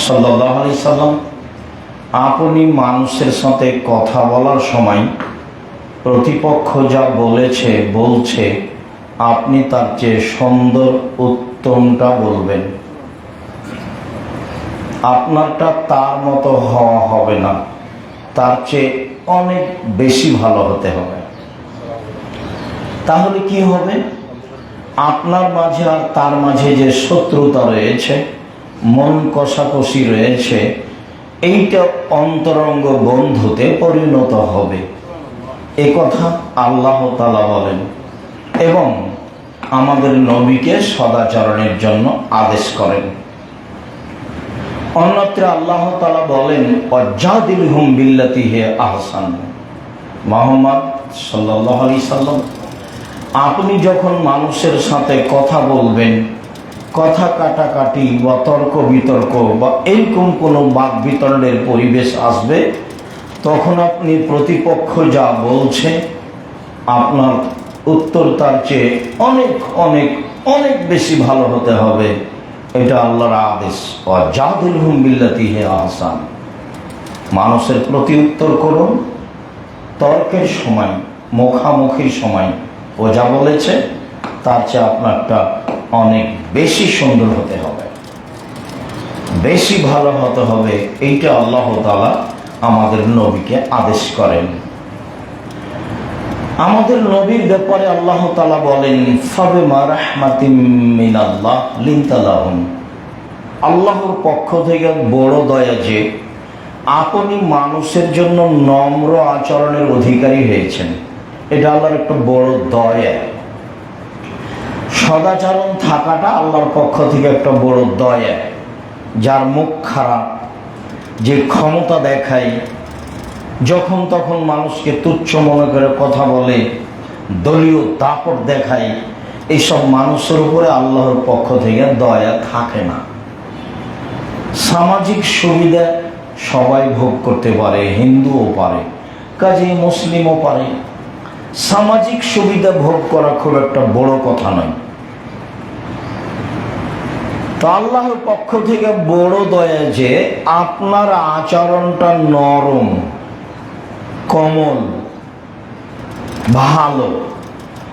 সাল্লাল্লাহু আলাইহি সাল্লাম আপনি মানুষের সাথে কথা বলার সময় প্রতিপক্ষ যা বলছে আপনি তার চেয়ে সুন্দর উত্তমটা বলবেন। আপনারটা তার মতো হওয়া হবে না, তার চেয়ে অনেক বেশি ভালো হতে হবে। তাহলে কি হবে? আপনার মাঝে আর তার মাঝে যে শত্রুতা রয়েছে, মন কষাকষি রয়েছে, এইটা অন্তরঙ্গ বন্ধুতে পরিণত হবে। এ কথা আল্লাহ তাআলা বলেন এবং আমাদের নবীকে সদাচরণের জন্য আদেশ করেন। অন্যত্র আল্লাহ তাআলা বলেন, ওয়াজাদিলহুম বিল্লাতি হিয়া আহসান। মুহাম্মদ সাল্লাল্লাহু আলাইহি সাল্লাম, আপনি যখন মানুষের সাথে কথা বলবেন, কথা কাটাকাটি বা তর্ক বিতর্ক বা এরকম কোনো বাক বিতণ্ডের পরিবেশ আসবে, তখন আপনি প্রতিপক্ষ যা বলছে আপনার উত্তর তার চেয়ে অনেক অনেক অনেক বেশি ভালো হতে হবে। এটা আল্লাহর আদেশ। ওয়াজাদিলহুম বিল্লাতি হিয়া আহসান। মানুষের প্রতি উত্তর করুন তর্কের সময়, মুখামুখির সময়। ও যা বলেছে তার চেয়ে আপনারটা অনেক বেশি সুন্দর হতে হবে, বেশি ভালো হতে হবে। এইটা আল্লাহ তাআলা আমাদের নবীকে আদেশ করেন। আমাদের নবীর ব্যাপারে আল্লাহ তাআলা বলেন, ফাবিমা রাহমাতিম মিনাল্লাহ লিনতা লাহুম। আল্লাহর পক্ষ থেকে বড় দয়া যে আপনি মানুষের জন্য নম্র আচরণের অধিকারী হয়েছেন। এটা আল্লাহর একটা বড় দয়া। সদাচরণ থাকাটা আল্লাহর পক্ষ থেকে একটা বড় দয়া। যার মুখ খারাপ, যে ক্ষমতা দেখায়, যখন তখন মানুষকে তুচ্ছ মনে করে কথা বলে, দলীয় দাপট দেখায়, এইসব মানুষের উপরে আল্লাহর পক্ষ থেকে দয়া থাকে না। সামাজিক সুবিধা সবাই ভোগ করতে পারে, হিন্দুও পারে, কাজে মুসলিমও পারে। সামাজিক সুবিধা ভোগ করা খুব একটা বড় কথা নয়। তো আল্লাহর পক্ষ থেকে বড় দয়া যে আপনার আচরণটা নরম, কোমল, ভালো।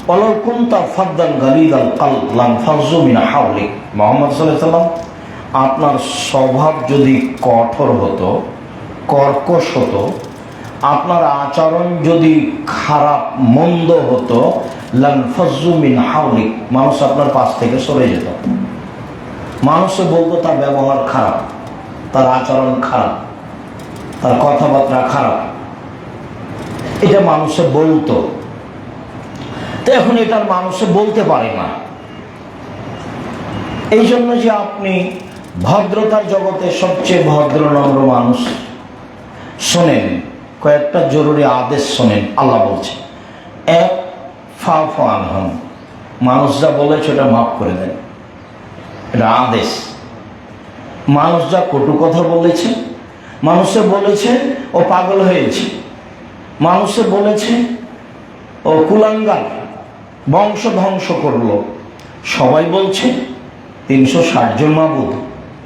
ওয়ালাউ কুনতা ফাদ্দান গালিযাল কলব লানফাযু মিন হাওলিক। মুহাম্মদ সাল্লাল্লাহু আলাইহি ওয়াসাল্লাম, আপনার স্বভাব যদি কঠোর হতো, কর্কশ হতো, আপনার আচরণ যদি খারাপ মন্দ হতো, লানফাযু মিন হাওলিক, মানুষ আপনার পাশ থেকে সরে যেত। মানুষে বলতো তার ব্যবহার খারাপ, তার আচরণ খারাপ, তার কথাবার্তা খারাপ, এটা মানুষে বলতো। তো এখন এটা মানুষে বলতে পারে না। এই জন্য যে আপনি ভদ্রতার জগতে সবচেয়ে ভদ্র নম্র মানুষ, শোনেন কয়েকটা জরুরি আদেশ শোনেন। আল্লাহ বলছে, এক, ফাফু আনহুম, মানুষ যা বলেছে ওটা মাফ করে দেন। এটা আদেশ। মানুষ যা কটু কথা বলেছে, মানুষে বলেছে ও পাগল হয়েছে, মানুষে বলেছে ও কুলাঙ্গার, বংশ ধ্বংস করলো, সবাই বলছে 360 জন মাবুদ,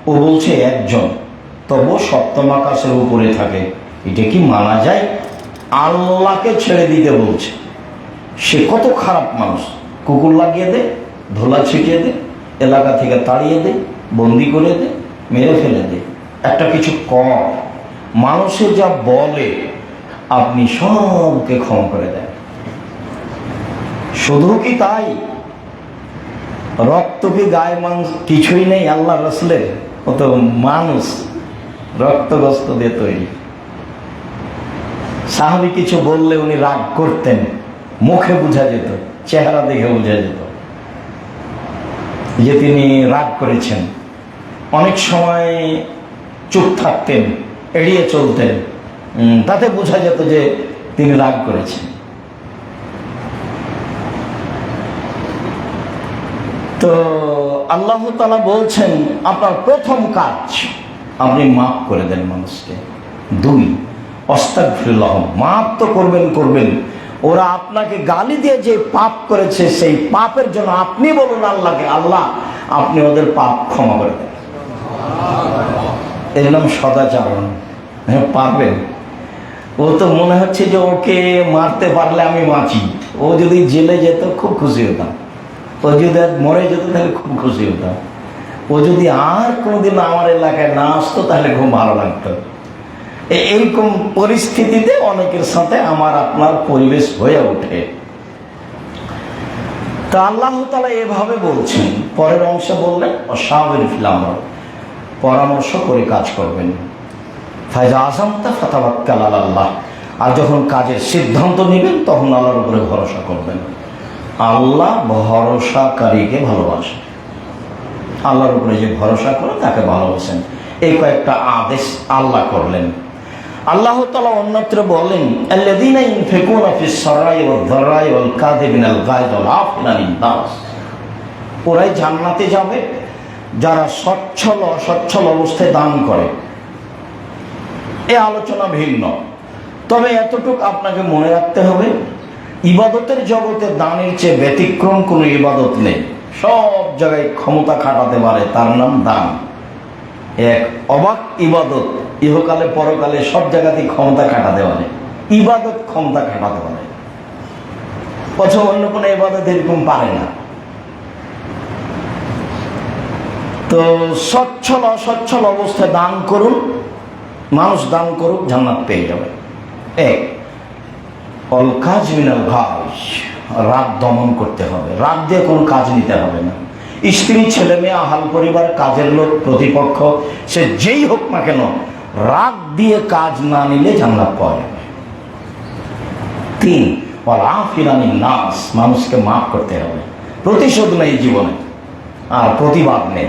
ও বলছে একজন, তবু সপ্তম আকাশের উপরে থাকে। এটা কি মানা যায়? আল্লাহকে ছেড়ে দিতে বলছে। সে কত খারাপ মানুষ। কুকুর লাগিয়ে দে, ধোলা ছিটিয়ে দে, এলাকা থেকে তাড়িয়ে দে, বন্দি করে দে, মেরে ফেলে দে, একটা কিছু কর। মানুষের যা বলে আপনি সবকে ক্ষমা করে দেন। শুধু কি তাই? রক্ত কি গায়ে মাংস কিছুই নেই আল্লাহ রাসূলের? ও তো মানুষ, রক্তগ্রস্ত দিয়ে তৈরি। সাহাবী কিছু বললে উনি রাগ করতেন, মুখে বোঝা যেত, চেহারা দেখে বোঝা যেত যে তিনি রাগ করেছেন। অনেক সময় চুপ থাকতেন, এড়িয়ে চলতেন, তাতে বোঝা যেত যে তিনি রাগ করেছেন। তো আল্লাহ তাআলা বলছেন, আপনার প্রথম কাজ আপনি মাফ করে দেন মানুষকে। 2, আস্তাগফিরুল্লাহ, মাফ তো করবেন। ওরা আপনাকে গালি দিয়ে যে পাপ করেছে, সেই পাপের জন্য আপনি বলুন আল্লাহকে, আল্লাহ আপনি ওদের পাপ ক্ষমা করে দেন। এর নাম সদাচরণ। পারবেন? ও তো মনে হচ্ছে যে ওকে মারতে পারলে আমি বাঁচি। ও যদি জেলে যেত খুব খুশি হতাম, ও যদি মরে যেত তাহলে খুব খুশি হতাম, ও যদি আর কোনোদিন আমার এলাকায় না আসতো তাহলে খুব ভালো লাগতো। এরকম পরিস্থিতিতে অনেকের সাথে আমার আপনার পরিবেশ হয়ে ওঠে। তা আল্লাহ তাআলা এভাবে বলছেন। পরের অংশে বললেন অসাবির ফিল আমর, পরামর্শ করে কাজ করবেন। ফাইজা আযামতা ফাতাওয়াক্কাল আলাল্লাহ, আর যখন কাজের সিদ্ধান্ত নেবেন তখন আল্লাহর উপরে ভরসা করবেন। আল্লাহ ভরসাকারীকে ভালোবাসেন। আল্লাহর উপরে যে ভরসা করে তাকে ভালোবাসেন। এই কয়েকটা আদেশ আল্লাহ করলেন। আল্লাহ তাআলা অন্যত্র বলেন আল্লাযীনা ইউনফিকুনা ফিস সারাই ওয়াদ দারাই ওয়াল কাযিমিনাল গায়জ ওয়াল আফিনা আনিন নাস, ওরাই জান্নাতে যাবে যারা সচ্ছল অসচ্ছল অবস্থায় দান করে। এই আলোচনা ভিন্ন, তবে এতটুকু আপনাকে মনে রাখতে হবে, ইবাদতের জগতে দানের চেয়ে ব্যতিক্রম কোনো ইবাদত নেই। সব জায়গায় ক্ষমতা খাটাতে পারে, তার নাম দান। এক অবাক ইবাদত, ইহকালে পরকালে সব জায়গাতেই ক্ষমতা খাটাতে পারে। ইবাদত ক্ষমতা খাটাতে পারে, অথবা অন্য কোনো ইবাদত এরকম পারে না। তো সচ্ছল অসচ্ছল অবস্থায় দান করুন, মানুষ দান করুক, জান্নাত পেয়ে যাবে। এক অল কাজ মিনাল গায়জ, রাগ দমন করতে হবে। রাগ দিয়ে কোনো কাজ নিতে হবে না। স্ত্রী, ছেলে মেয়ে, আহাল পরিবার, কাজের লোক, প্রতিপক্ষ, সে যেই হোক না কেন, রাগ দিয়ে কাজ না নিলে জান্নাত পাওয়া যাবে। তিন ওয়াল আফিনা আনিন নাস, মানুষকে মাফ করতে হবে। প্রতিশোধ নেই জীবনে, আর প্রতিবাদ নেই।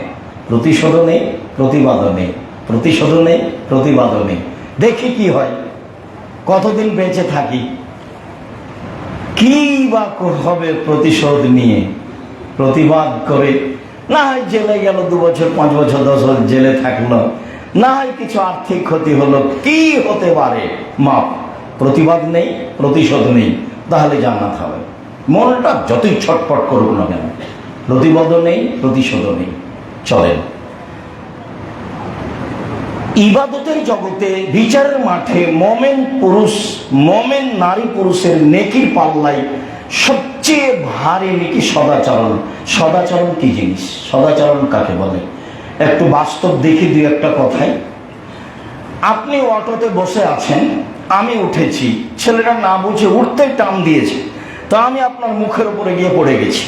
প্রতিশোধও নেই, প্রতিবাদও নেই। প্রতিশোধও নেই, প্রতিবাদও নেই। দেখি কি হয়, কতদিন বেঁচে থাকি, কি বা হবে প্রতিশোধ নিয়ে। প্রতিবাদ করে না হয় জেলে গেল 2 বছর, 5 বছর, 10 বছর জেলে থাকলো, না হয় কিছু আর্থিক ক্ষতি হলো, কি হতে পারে, মাপ। প্রতিবাদ নেই, প্রতিশোধ নেই, তাহলে জান্নাত হবে। মনটা যতই ছটফট করুক না কেন, প্রতিবাদও নেই, প্রতিশোধও নেই, চলেন। ইবাদতের জগতে, বিচারের মাঠে মোমেন পুরুষ, মোমেন নারী পুরুষের নেকির পাল্লায় সবচেয়ে ভারী নেকি সদাচরণ। সদাচরণ কি জিনিস? সদাচরণ কাকে বলে? একটু বাস্তব দেখি 2-1টা কথায়। আপনি অটোতে বসে আছেন, আমি উঠেছি, ছেলেটা না বুঝে উঠতে টান দিয়েছে, তো আমি আপনার মুখের উপরে গিয়ে পড়ে গেছি।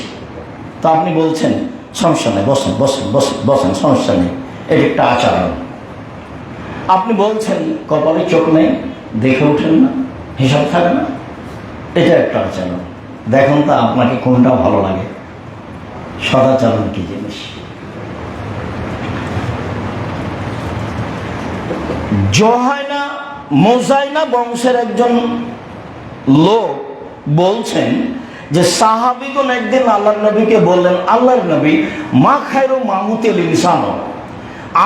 তো আপনি বলছেন সমস্যা নেই, বসেন বসেন বসেন বসেন, সমস্যা নেই, এটা একটা আচরণ। আপনি বলছেন কপালে চোখ নেই, দেখে উঠেন না, হিসাব থাকে না, এটা একটা আচরণ। দেখুন তো আপনাকে কোনটা ভালো লাগে? সদাচরণ কি জিনিস? জোহাইনা মোজাইনা বংশের একজন লোক বলছেন যে সাহাবীগণ একদিন আল্লাহর নবীকে বললেন, আল্লাহর নবী, মা খায়রু মাহুতিল ইনসান,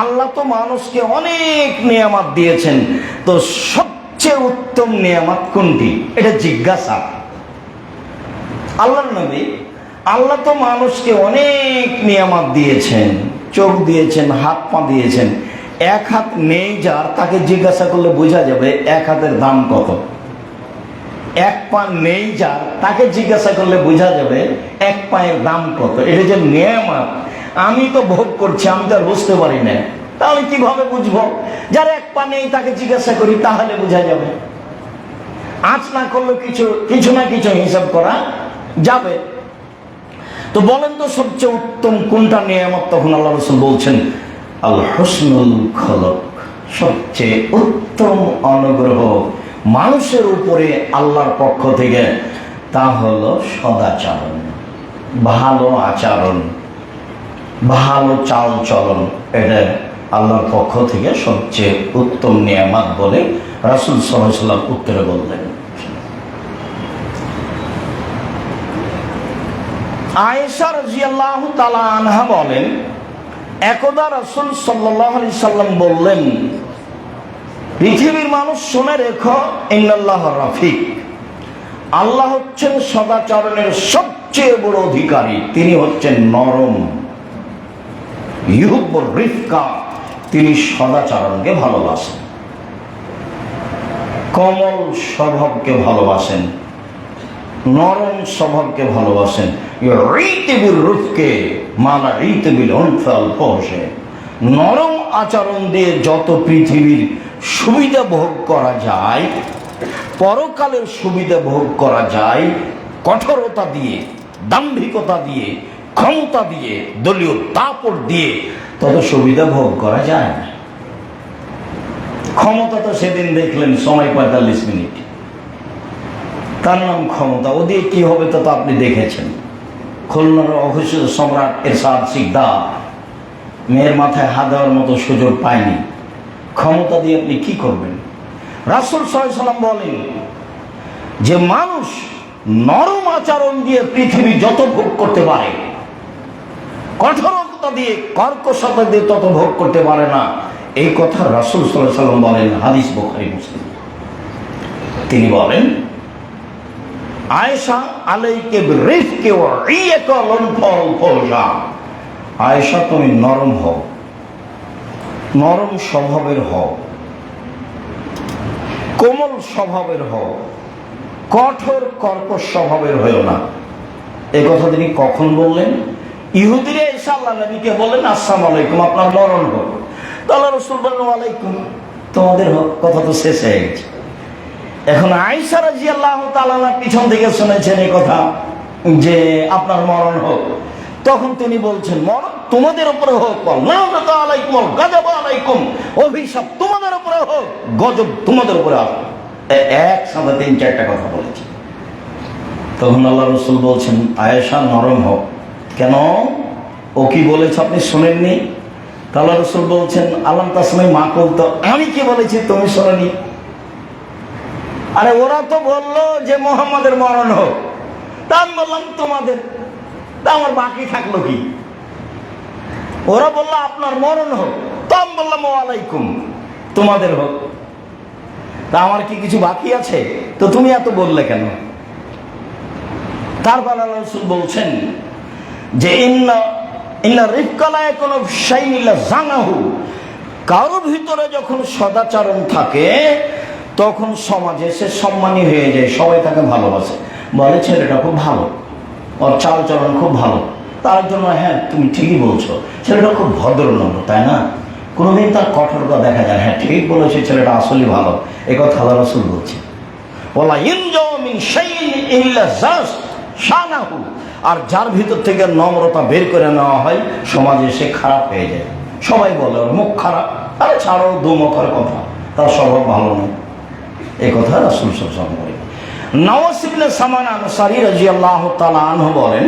আল্লাহ তো মানুষকে অনেক নিয়ামত দিয়েছেন, তো সবচেয়ে উত্তম নিয়ামত কোনটি? এটা জিজ্ঞাসা। আল্লাহর নবী, আল্লাহ তো মানুষকে অনেক নিয়ামত দিয়েছেন, চোখ দিয়েছেন, হাত পা দিয়েছেন, এক হাত নেই যার, তাকে জিজ্ঞাসা করলে বোঝা যাবে এক হাতের দাম কত। এক পা নেই যার, তাকে জিজ্ঞাসা করলে বোঝা যাবে এক পায়ের দাম কত। এটা যে নিয়ামত, আমি তো ভোগ করছি, আমি তো আর বুঝতে পারি না, তাহলে কিভাবে বুঝবো? যার এক পা নেই তাকে জিজ্ঞাসা করি, তাহলে বোঝা যাবে। আঁচ না করলে কিছু না কিছু হিসাব করা যাবে। তো বলেন তো সবচেয়ে উত্তম কোনটা নিয়ামত? তখন আল্লাহ রাসূল বলছেন আল হুসনুল খলক, সবচেয়ে উত্তম অনুগ্রহ মানুষের উপরে আল্লাহর পক্ষ থেকে, তা হলো সদাচরণ, ভালো আচরণ, ভালো চাল চলন। এটা আল্লাহর পক্ষ থেকে সবচেয়ে উত্তম নিয়ামত বলে রাসূল সাল্লাল্লাহু আলাইহি ওয়াসাল্লাম উত্তরে বললেন। আয়েশা রাদিয়াল্লাহু তাআলা আনহা বলেন, একদা রাসূল সাল্লাল্লাহু আলাইহি সাল্লাম বললেন, পৃথিবীর মানুষ শুনে রেখো, ইন্নাল্লাহ রাফিক, আল্লাহ হচ্ছেন সদাচরণের সবচেয়ে বড় অধিকারী। তিনি হচ্ছেন নরম, ইউহিব্বুর রিফকা, তিনি সদাচরণকে ভালোবাসেন, কোমল স্বভাবকে ভালোবাসেন, নরম স্বভাবকে ভালোবাসেন। নরম আচরণ দিয়ে যত পৃথিবীর সুবিধা ভোগ করা যায়, পরকালের সুবিধা ভোগ করা যায়, কঠোরতা দিয়ে, দাম্ভিকতা দিয়ে, ক্ষমতা দিয়ে, দলীয় দাপট দিয়ে তত সুবিধা ভোগ করা যায় না। ক্ষমতা তো সেদিন দেখলেন সময় 45 মিনিট, তার নাম ক্ষমতা। ও দিয়ে কি হবে তা তো আপনি দেখেছেন। খুলনার অঘোষিত সম্রাট এরশাদ সিকদার মেয়ের মাথায় হাত দেওয়ার মতো সুযোগ পায়নি। ক্ষমতা দিয়ে আপনি কি করবেন? রাসূল সাল্লাল্লাহু আলাইহি ওয়াসাল্লাম বলেন যে মানুষ নরম আচরণ দিয়ে পৃথিবী যত ভোগ করতে পারে, কঠোরতা দিয়ে, কর্কশতা দিয়ে তত ভোগ করতে পারে না। এই কথা রাসূল সাল্লাল্লাহু আলাইহি ওয়াসাল্লাম বলেন, হাদিস বুখারী মুসলিম। তিনি বলেন, আয়েশা আলাইকে বিরিফকি ওয়া ইয়াকা লনফল ফওজা। আয়েশা তুমি নরম হও, নরম স্বভাবের হও, কোমল স্বভাবের হও, কঠোর কর্কশ স্বভাবের হয়েও না। এই কথা তিনি কখন বললেন? ইহুদিরা এসে আল্লাহ নবীকে বলেন, আসসালামু আলাইকুম, আপনার মরণ হোক। তাহলে রাসূল বললেন, ওয়ালাইকুম, তোমাদের হোক। কথা তো শেষ হয়ে গেছে। এখন আয়েশা রাদিয়াল্লাহু তাআলা পিছন থেকে শুনেছেন এই কথা যে আপনার মরণ হোক। তখন তিনি বলছেন, মরণ তোমাদের উপরে হোক, অভিশাপ তোমাদের উপরে হোক, গজব তোমাদের উপরে হোক। একসাথে 3-4টা কথা বলেছে। তখন আল্লাহ রাসূল বলছেন, আয়েশা নরম হোক। কেন? ও কি বলেছে আপনি শোনেননি? তাহলে রাসূল বলছেন, আলাম তাসমাই মা বলতো, আমি কি বলেছি তুমি শোনোনি? আরে ওরা তো বললো যে মুহাম্মাদের মরণ হোক, তা আমি বললাম তোমাদের, তা আমার বাকি থাকলো কি? ওরা বললো আপনার মরণ হোক, তা আমি বললাম ওয়ালাইকুম, তোমাদের হোক। তা আমার কি কিছু বাকি আছে? তো তুমি এত বললে কেন? তারপর আল্লাহ রাসূল বলছেন যে ইন্না রিফকা লা ইয়াকুনু শাইইন ইল্লা জানাহু। কারো ভিতরে যখন সদাচরণ থাকে তখন সমাজে সে সম্মানী হয়ে যায়, সবাই তাকে ভালোবাসে, বলে ছেলেটা খুব ভালো, ওর চালচরণ খুব ভালো। তার জন্য হ্যাঁ তুমি ঠিকই বলছো, ছেলেটা খুব ভদ্রনম্র, তাই না? কোনোদিন তার কঠোরতা দেখা যায়, হ্যাঁ ঠিক বলেছে, ছেলেটা আসলে ভালো। এ কথা আল্লাহ রাসূল বলছে। ওয়ালা ইয়ানজাউ মিন শাইইন ইল্লা শানাহু। আর যার ভিতর থেকে নম্রতা বের করে নেওয়া হয়, সমাজে সে খারাপ হয়ে যায়। সবাই বলে ওর মুখ খারাপ, আরে ছাড়ো, দুমুখের কথা, তার স্বভাব ভালো নয়। এই কথা রাসূল সাল্লাল্লাহু আলাইহি ওয়াসাল্লাম বলেন। নওয়াস ইবনে সামান আনসারী রাদিয়াল্লাহু তাআলা আনহু বলেন,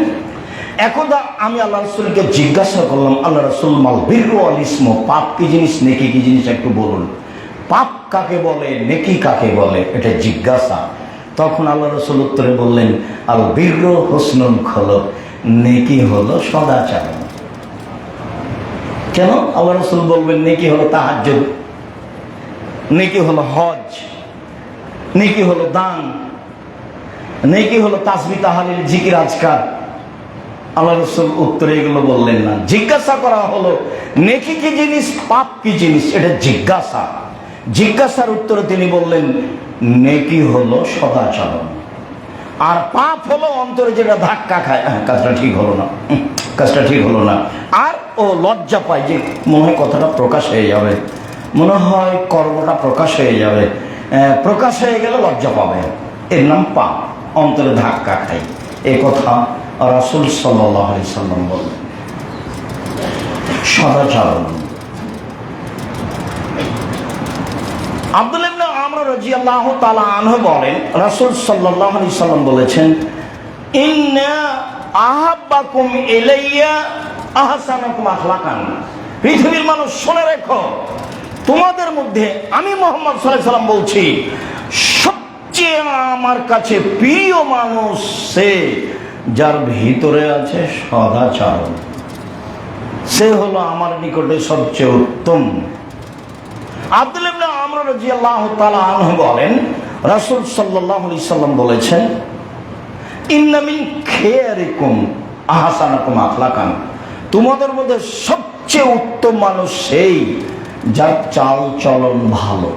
একদা আমি আল্লাহ রাসূলকে জিজ্ঞাসা করলাম, আল্লাহ রাসূল, মাল বিররু ওয়াল ইসমু, পাপ কি জিনিস, নেকি কি জিনিস একটু বলুন। পাপ কাকে বলে, নেকি কাকে বলে, এটা জিজ্ঞাসা। তখন আল্লাহ রাসূল উত্তরে বললেন, আল বিররু হুসনুল খুলুক, নেকি হলো সদাচরণ। কেন আল্লাহ রাসূল বলবেন নেকি হলো তাহাজ্জুদ, নেকি হলো হজ, নেকি হলো দান, নেকি হলো তাসবিহ তাহলিল জিকির আজকার? আল্লাহ রাসূল উত্তরে এগুলো বললেন না। জিজ্ঞাসা করা হলো নেকি কি জিনিস, পাপ কি জিনিস, এটা জিজ্ঞাসা। জিজ্ঞাসার উত্তরে তিনি বললেন, নেকি হলো সদাচরণ, আর পাপ হলো অন্তরে যেটা ধাক্কা খায়, কাজটা ঠিক হলো না, কাজটা ঠিক হলো না। আর ও লজ্জা পায় যে মনে হয় কথাটা প্রকাশ হয়ে যাবে, মনে হয় কর্মটা প্রকাশ হয়ে যাবে, প্রকাশ হয়ে গেলে লজ্জা পাবে, এর নাম পাপ, অন্তরে ধাক্কা খায়। এই কথা রাসূল সাল্লাল্লাহু আলাইহি সাল্লাম বলেন। সদাচরণ। আব্দুল্লাহ ইবনে আমর রাদিয়াল্লাহু তাআলা আনহু বলেন, রাসূল সাল্লাল্লাহু আলাইহি সাল্লাম বলেছেন, ইন্না আহাব্বাকুম ইলাইয়া আহসানুকুম আখলাকান। পৃথিবীর মানুষ শুনে রেখো, তোমাদের মধ্যে আমি মুহাম্মদ সাল্লাল্লাহু আলাইহি সাল্লাম বলছি, সবচেয়ে আমার কাছে প্রিয় মানুষ সে যার ভিতরে আছে সদাচরণ, সে হলো আমার নিকটে সবচেয়ে উত্তম। আব্দুল্লাহ ইবনে আমর রাদিয়াল্লাহু তাআলা আনহু বলেন, রাসূল সাল্লাল্লাহু আলাইহি সাল্লাম বলেছেন, ইন্না মিন খায়রিকুম আহসানুকুম আখলাকান। তোমাদের মধ্যে সবচেয়ে উত্তম মানুষ সেই যার চাল চলন ভালো,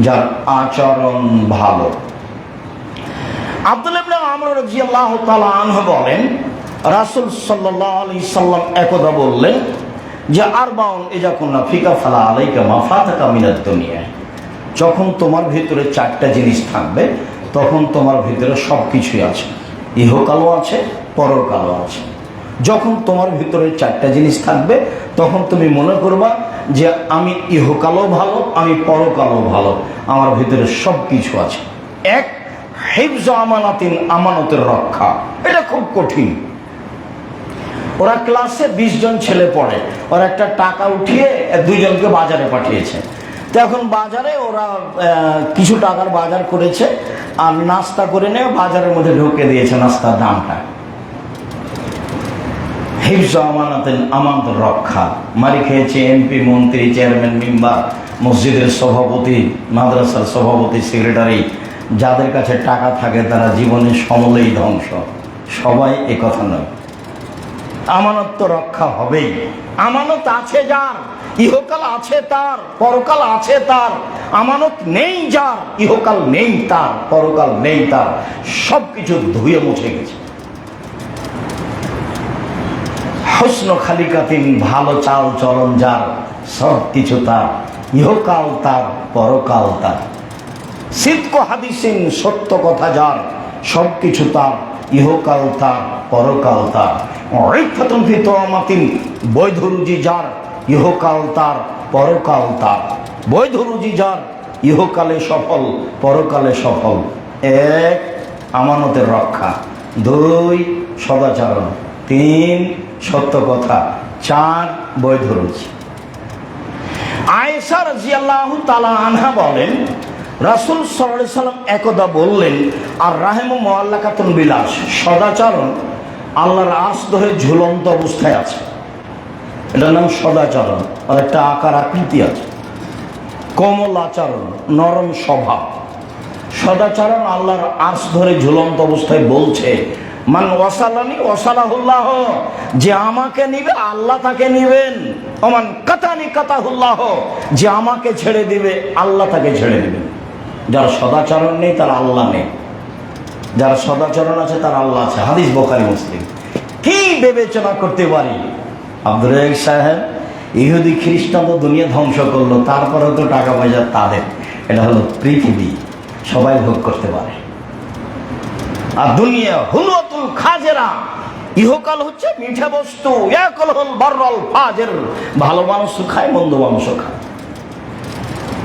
যার আচরণ ভালো। আব্দুল্লাহ ইবনে আমর রাদিয়াল্লাহু তাআলা আনহু বলেন, রাসূল সাল্লাল্লাহু আলাইহি সাল্লাম একদা বললেন যে আরবাউন ইযা কুননা ফিকা ফালা আলাইকা মা ফাতাকা মিনাদ দুনিয়া। যখন তোমার ভিতরে চারটা জিনিস থাকবে তখন তোমার ভিতরে সব কিছুই আছে, ইহকালও আছে, পরকালও আছে। যখন তোমার ভিতরে চারটা জিনিস থাকবে তখন তুমি মনে করবা যে আমি ইহকালও ভালো, আমি পরকালও ভালো, আমার ভিতরে সব কিছু আছে। এক, হিফজ আমানাতিন, আমানতের রক্ষা। এটা খুব কঠিন। ওরা ক্লাসে 20 জন ছেলে পড়ে, ওরা একটা টাকা উঠিয়ে 2 জনকে বাজারে পাঠিয়েছে। তো এখন বাজারে ওরা কিছু টাকার বাজার করেছে আর নাস্তা করে নিয়ে বাজারের মধ্যে ঢুকে দিয়েছে নাস্তার দামটা। হিফজ আমানাতিন, আমানত রক্ষা। মারি খেয়েছে এমপি, মন্ত্রী, চেয়ারম্যান, মেম্বার, মসজিদের সভাপতি, মাদ্রাসার সভাপতি, সেক্রেটারি। যাদের কাছে টাকা থাকে তারা জীবনে সমূলেই ধ্বংস। সবাই এ কথা নয়। আমানত তো রক্ষা হবেই। আমানত আছে যার, ইহকাল আছে তার, পরকাল আছে তার। আমানত নেই যার, ইহকাল নেই তার, পরকাল নেই তার, সবকিছু ধুয়ে মুছে গেছে। হুসন খালিকাতিন, ভালো চাল চলন যার, সব কিছু তার, ইহকাল তার, পরকাল তার। সিদক হাদিসিন, সত্য কথা যার, সব কিছু তার, ইহকাল তার, পরকাল তার। ইফাতুন ফি তামাতিন, বৈধ রুজি যার, ইহকাল তার, পরকাল তার। বৈধ রুজি যার, ইহকালে সফল, পরকালে সফল। এক, আমানতের রক্ষা। 2, সদাচরণ। 3, সত্য কথা। 4, বৈধ রুজি। আয়েশা রাদিয়াল্লাহু তাআলা আনহা বলেন, রাসূল সাল্লাল্লাহু আলাইহি সাল্লাম একদা বললেন, আর রাহেমু মুআল্লাকাতুন বিলাস, সদাচরণ আল্লাহর আরশ ধরে ঝুলন্ত অবস্থায় আছে। এটার নাম সদাচরণ। আর একটা আকার আকৃতি আছে। কোমল আচরণ, নরম স্বভাব। সদাচরণ আল্লাহর আরশ ধরে ঝুলন্ত অবস্থায় বলছে, মান ওয়াসালানি ওয়াসালাহুল্লাহ, যে আমাকে নিবে আল্লাহ তাকে নিবেন। ওমান কাতানি কাতাহুল্লাহ, যে আমাকে ছেড়ে দিবে আল্লাহ তাকে ছেড়ে দিবেন। যার সদাচরণ নেই তার আল্লাহ নেই, যার সদাচরণ আছে তার আল্লাহ আছে। হাদিস বুখারী মুসলিম। কি বিবেচনা করতে পারি? আব্দুর রাজ্জাক সাহেব, ইহুদি খ্রিস্টান তো দুনিয়া ধ্বংস করলো, তারপরে তো টাকা পয়সা তাদের। এটা হলো পৃথিবী, সবাই ভোগ করতে পারে। আর দুনিয়া হুলওয়াতুল খাজেরা, ইহকাল হচ্ছে মিঠা বস্তু। ইয়াকুলুল বাররাল ফাজির, ভালো মানুষ খায়, মন্দ মানুষ খায়।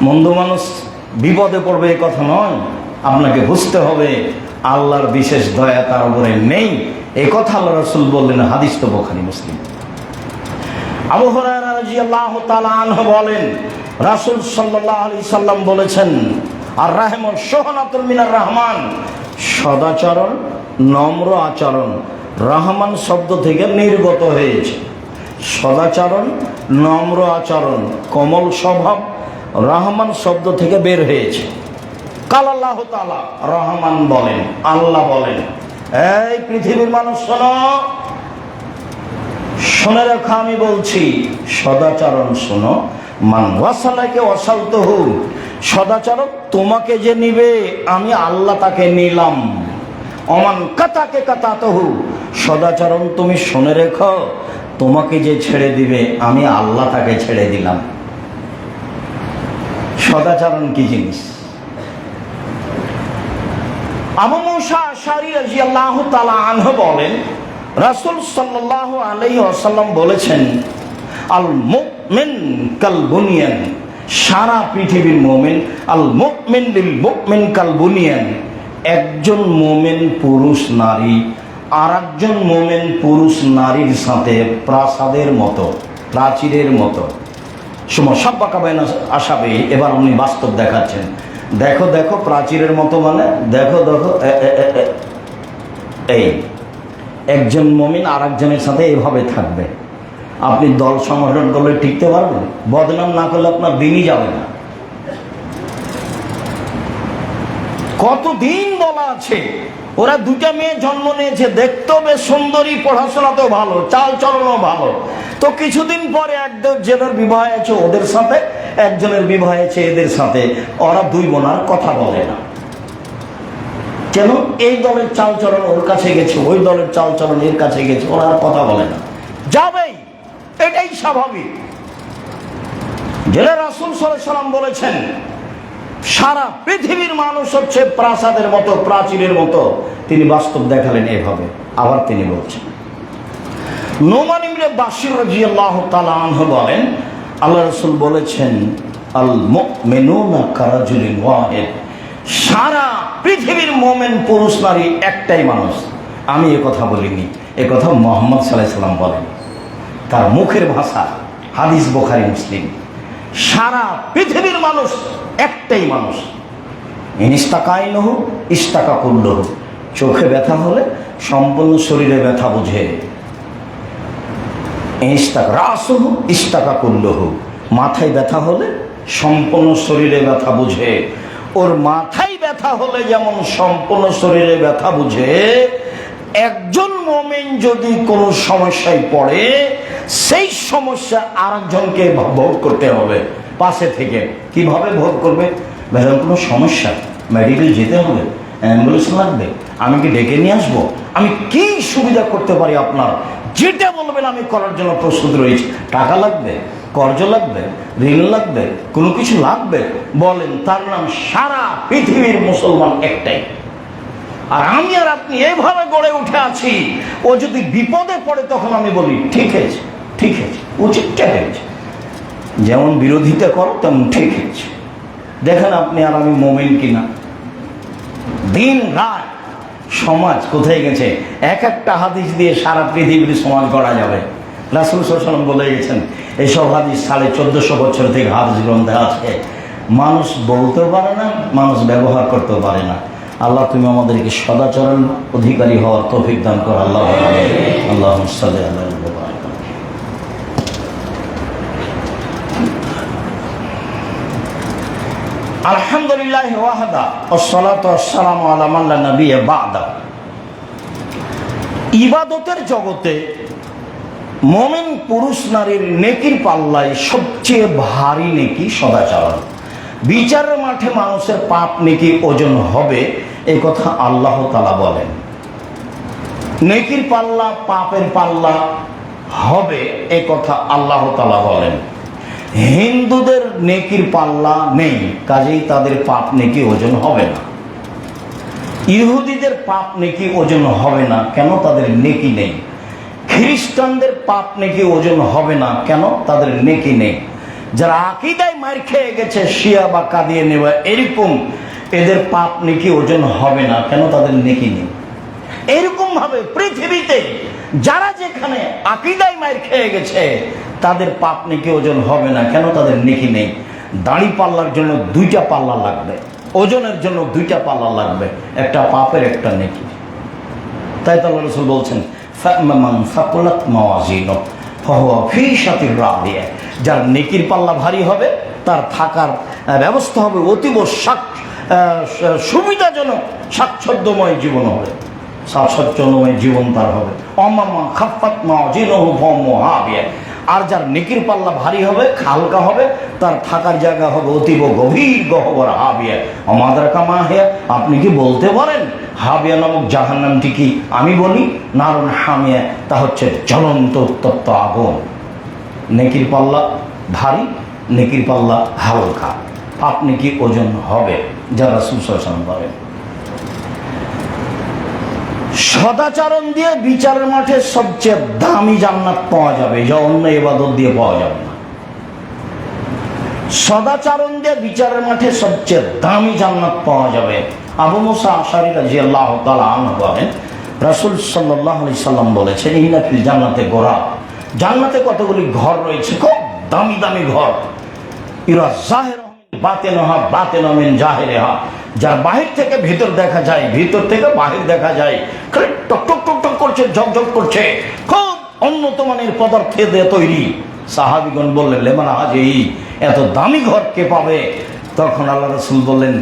মন্দ মানুষ বিপদে পড়বে এই কথা নয়, আপনাকে বুঝতে হবে আল্লাহর বিশেষ দয়া তার উপরে নেই। এই কথা আল্লাহ রাসূল বললেন। হাদিস তো বুখারী মুসলিম। আবু হুরায়রা রাদিয়াল্লাহু তাআলা আনহু বলেন, রাসূল সাল্লাল্লাহু আলাইহি সাল্লাম বলেছেন, আর রাহমু শুহনাতুল মিনার রহমান, সদাচরণ, নম্র আচরণ রহমান শব্দ থেকে নির্গত হয়েছে। সদাচরণ, নম্র আচরণ, কোমল স্বভাব রহমান শব্দ থেকে বের হয়েছে। কাল আল্লাহ তাআলা, রহমান বলেন, আল্লাহ বলেন, এই পৃথিবীর মানুষ শোনো, শুনে রাখো আমি বলছি, সদাচরণ শোনো। মান ওয়াসালাকে ওয়াসালতুহু, সদাচরণ তোমাকে যে নিবে আমি আল্লাহ তাকে নিলাম। অমান কাতাকে কাতাতহু, সদাচরণ তুমি শুনে রেখো, তোমাকে যে ছেড়ে দিবে আমি আল্লাহ তাকে ছেড়ে দিলাম। সদাচরণ কি জিনিস? আবু মুসা আশআরী রাদিয়াল্লাহু তাআলা আনহু বলেন, রাসূল সাল্লাল্লাহু আলাইহি ওয়াসাল্লাম বলেছেন, আল মুমিন কাল বুনিয়ান, সারা পৃথিবীর মুমিন, আল মুমিন লিল মুমিন কাল বুনিয়ান, একজন মুমিন পুরুষ নারী আর একজন মুমিন পুরুষ নারীর সাথে প্রাসাদের মতো, প্রাচীরের মতো। সাব্বাকা বাইনা আসাবে, এবার উনি বাস্তব দেখাচ্ছেন। দেখো দেখো, প্রাচীরের মতো মানে দেখো দেখো, এই একজন মুমিন আর একজনের সাথে এভাবে থাকবে। আপনি দল সংগঠন করলে টিকতে পারবেন? বদনাম না করলে আপনার দিনই যাবে না। কতদিন বলা আছে ওরা দুটা মেয়ে জন্ম নিয়েছে, দেখতেও বেশ সুন্দরী, পড়াশোনাতেও ভালো, চাল চলনও ভালো। তো কিছুদিন পরে একজনের বিবাহ হয়েছে ওদের সাথে, একজনের বিবাহ হয়েছে এদের সাথে। ওরা দুই বোনার কথা বলে না। কেন? এই দলের চাল চলন ওর কাছে গেছে, ওই দলের চাল চলন এর কাছে গেছে, ওরা আর কথা বলে না। যাবেই, এটাই স্বাভাবিক। যেটা রাসূল সাল্লাল্লাহু আলাইহি ওয়াসাল্লাম বলেছেন, সারা পৃথিবীর মানুষ হচ্ছে প্রাসাদের মতো, প্রাচীরের মতো। তিনি বাস্তব দেখালেন এভাবে। আবার তিনি বলছেন, নোমান ইবনে বাশির রাদিয়াল্লাহু তাআলা আনহু বলেন, আল্লাহ রাসূল বলেছেন, আল মুমিনুনা কারাজুলিন ওয়াহিদ, সারা পৃথিবীর মুমিন পুরুষ নারী একটাই মানুষ। আমি এ কথা বলিনি, এ কথা মুহাম্মদ সাল্লাল্লাহু আলাইহি ওয়াসাল্লাম বলেন, তার মুখের ভাষা, হাদিস বুখারী মুসলিম। সারা পৃথিবীর মানুষ একটাই মানুষ। ইনিস্তাকাইনহু ইস্তাকা কুল্লহু, চোখে ব্যথা হলে সম্পূর্ণ শরীরে ব্যথা বুঝে। ইস্তাক রাসুহু ইস্তাকা কুল্লহু, মাথায় ব্যথা হলে সম্পূর্ণ শরীরে ব্যথা বুঝে। ওর মাথায় ব্যথা হলে যেমন সম্পূর্ণ শরীরে ব্যথা বুঝে, একজন মুমিন যদি কোনো সমস্যায় পড়ে, সেই সমস্যা আরেকজনকে ভোগ করতে হবে পাশে থেকে। কিভাবে ভোগ করবে? ধরেন কোনো সমস্যা, মেডিকেল যেতে হবে, অ্যাম্বুলেন্স লাগবে, আমি কি ডেকে নিয়ে আসবো? আমি কি সুবিধা করতে পারি আপনার? যেটা বলবেন আমি করার জন্য প্রস্তুত রয়েছি। টাকা লাগবে, কর্জ লাগবে, ঋণ লাগবে, কোনো কিছু লাগবে, বলেন। তার নাম সারা পৃথিবীর মুসলমান একটাই। আর আমি আর আপনি এইভাবে গড়ে উঠে আছি। ও যদি বিপদে পড়ে তখন আমি বলি ঠিক আছে, ঠিক আছে, উচিতটা হয়েছে। যেমন বিরোধিতা করো তেমন ঠিক হয়েছে। দেখেন আপনি আর আমি মুমিন কিনা। দিন রাত সমাজ কোথায় গেছে? এক একটা হাদিস দিয়ে সারা পৃথিবীর সমাজ গড়া যাবে। রাসূল সাল্লাল্লাহু আলাইহি ওয়াসাল্লাম বলে গেছেন, এইসব হাদিস 1450 বছর থেকে হাদিস গ্রন্থে আছে। মানুষ বলতেও পারে না, মানুষ ব্যবহার করতেও পারে না। আল্লাহ তুমি আমাদেরকে সদাচরণ অধিকারী হওয়ার তৌফিক দান করো। আল্লাহ আল্লাহুম্মা সাল্লি আলা মুহাম্মাদ। আলহামদুলিল্লাহি ওয়াহদা ওয়াসসালাতু ওয়াসসালামু আলা মান লা নাবিয়্যা বা'দা। ইবাদতের জগতে মুমিন পুরুষ নারীর নেকির পাল্লায় সবচেয়ে ভারী নেকি সদাচরণ। বিচারের মাঠে মানুষের পাপ নেকি ওজন হবে, এই কথা আল্লাহ তাআলা বলেন। নেকির পাল্লা পাপের পাল্লা হবে, এই কথা আল্লাহ তাআলা বলেন। হিন্দুদের নেকির পাল্লা নেই, কাজেই তাদের পাপ নেকি ওজন হবে না। ইহুদিদের পাপ নেকি ওজন হবে না, কেন? তাদের নেকি নেই। খ্রিস্টানদের পাপ নেকি ওজন হবে না, কেন? তাদের নেকি নেই। যারা আকীদায় মার খেয়ে গেছে, শিয়া বা কাদিয়ানী বা এরকম, এদের পাপ নেকি ওজন হবে না, কেন? তাদের নেকি নেই। এরকম ভাবে পৃথিবীতে যারা যেখানে আকীদায় মার খেয়ে গেছে, তাদের পাপ নেকি ওজন হবে না, কেন? তাদের নেকি নেই। দাড়ি পাল্লার জন্য দুইটা পাল্লা লাগবে, ওজনের জন্য দুইটা পাল্লা লাগবে, একটা পাপের একটা নেকি। তাই তো আল্লাহ রাসূল বলছেন, ফামান সাকুলাত মাওয়াজিনুহু ফাহুয়া ফি শাতির রাদিয়া। যার নেকির পাল্লা ভারী হবে, তার থাকার ব্যবস্থা হবে অতীব সুবিধাজনক, স্বাচ্ছন্দ্যময় জীবন হবে, স্বাচ্ছন্দ্যময় জীবন তার হবে। অমামা খাফাত মাওয়াজিনুহু ফাহুয়া হাবিয়া। আর যার নেকির পাল্লা ভারী হবে, হালকা হবে, তার থাকার জায়গা হবে অতীব গভীর গহ্বর হাবিয়া। আমাদরাকা মা হিয়া, আপনি কি বলতে পারেন হাবিয়া নামক জাহান্নামটি কি? আমি বলি নারুন হামিয়া, তা হচ্ছে জ্বলন্ত উত্তপ্ত আগুন। নেকির পাল্লা ভারী, নেকির পাল্লা হালকা, পাপ নেকি ওজন হবে, যা রাসূল সাল্লাল্লাহু আলাইহি ওয়াসাল্লাম বলেন। সদাচরণ দিয়ে বিচারের মাঠে সবচেয়ে দামি জান্নাত পাওয়া যাবে, যা অন্য ইবাদত দিয়ে পাওয়া যাবে না। সদাচরণ দিয়ে বিচারের মাঠে সবচেয়ে দামি জান্নাত পাওয়া যাবে। আবু মুসা আশআরী রাদিয়াল্লাহু তাআলা আনহু বলেন, রাসূল সাল্লাল্লাহু আলাইহি সাল্লাম বলেছেন, ইন্না ফিল জান্নাতে গোরা, জান্নাতে কতগুলি ঘর রয়েছে, খুব দামি দামি ঘর। ইরা জাহিরা মিন বাতিনহা বাতিনা মিন জাহিরিহা, যার বাহির থেকে ভিতর দেখা যায়, ভিতর থেকে বাহির দেখা যায়, টক টক টক টক করছে, ঝকঝক করছে, খুব উন্নত মানের পদার্থ দিয়ে তৈরি। সাহাবীগণ বললেন, লেমান হাজি, এত দামি ঘর কে পাবে? তখন আল্লাহ রাসূল বললেন,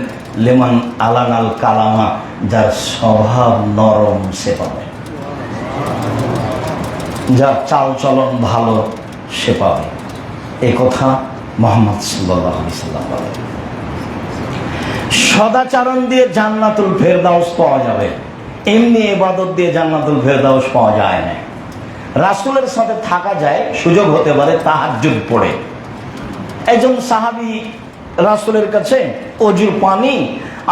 লেমান আলানাল কালামা, যার স্বভাব নরম সে পাবে, যার চাল চলন ভালো সে পাবে। এই কথা মুহাম্মদ সাল্লাল্লাহু আলাইহি সাল্লাম বলেন। সদাচরণ দিয়ে জান্নাতুল ফেরদাউস পাওয়া যাবে, এমনি ইবাদত দিয়ে জান্নাতুল ফেরদাউস পাওয়া যায় না। রাসূলের সাথে থাকা যায়, সুযোগ হতে পারে তাহাজ্জুদ পড়ে। একজন সাহাবী রাসূলের কাছে অজুর পানি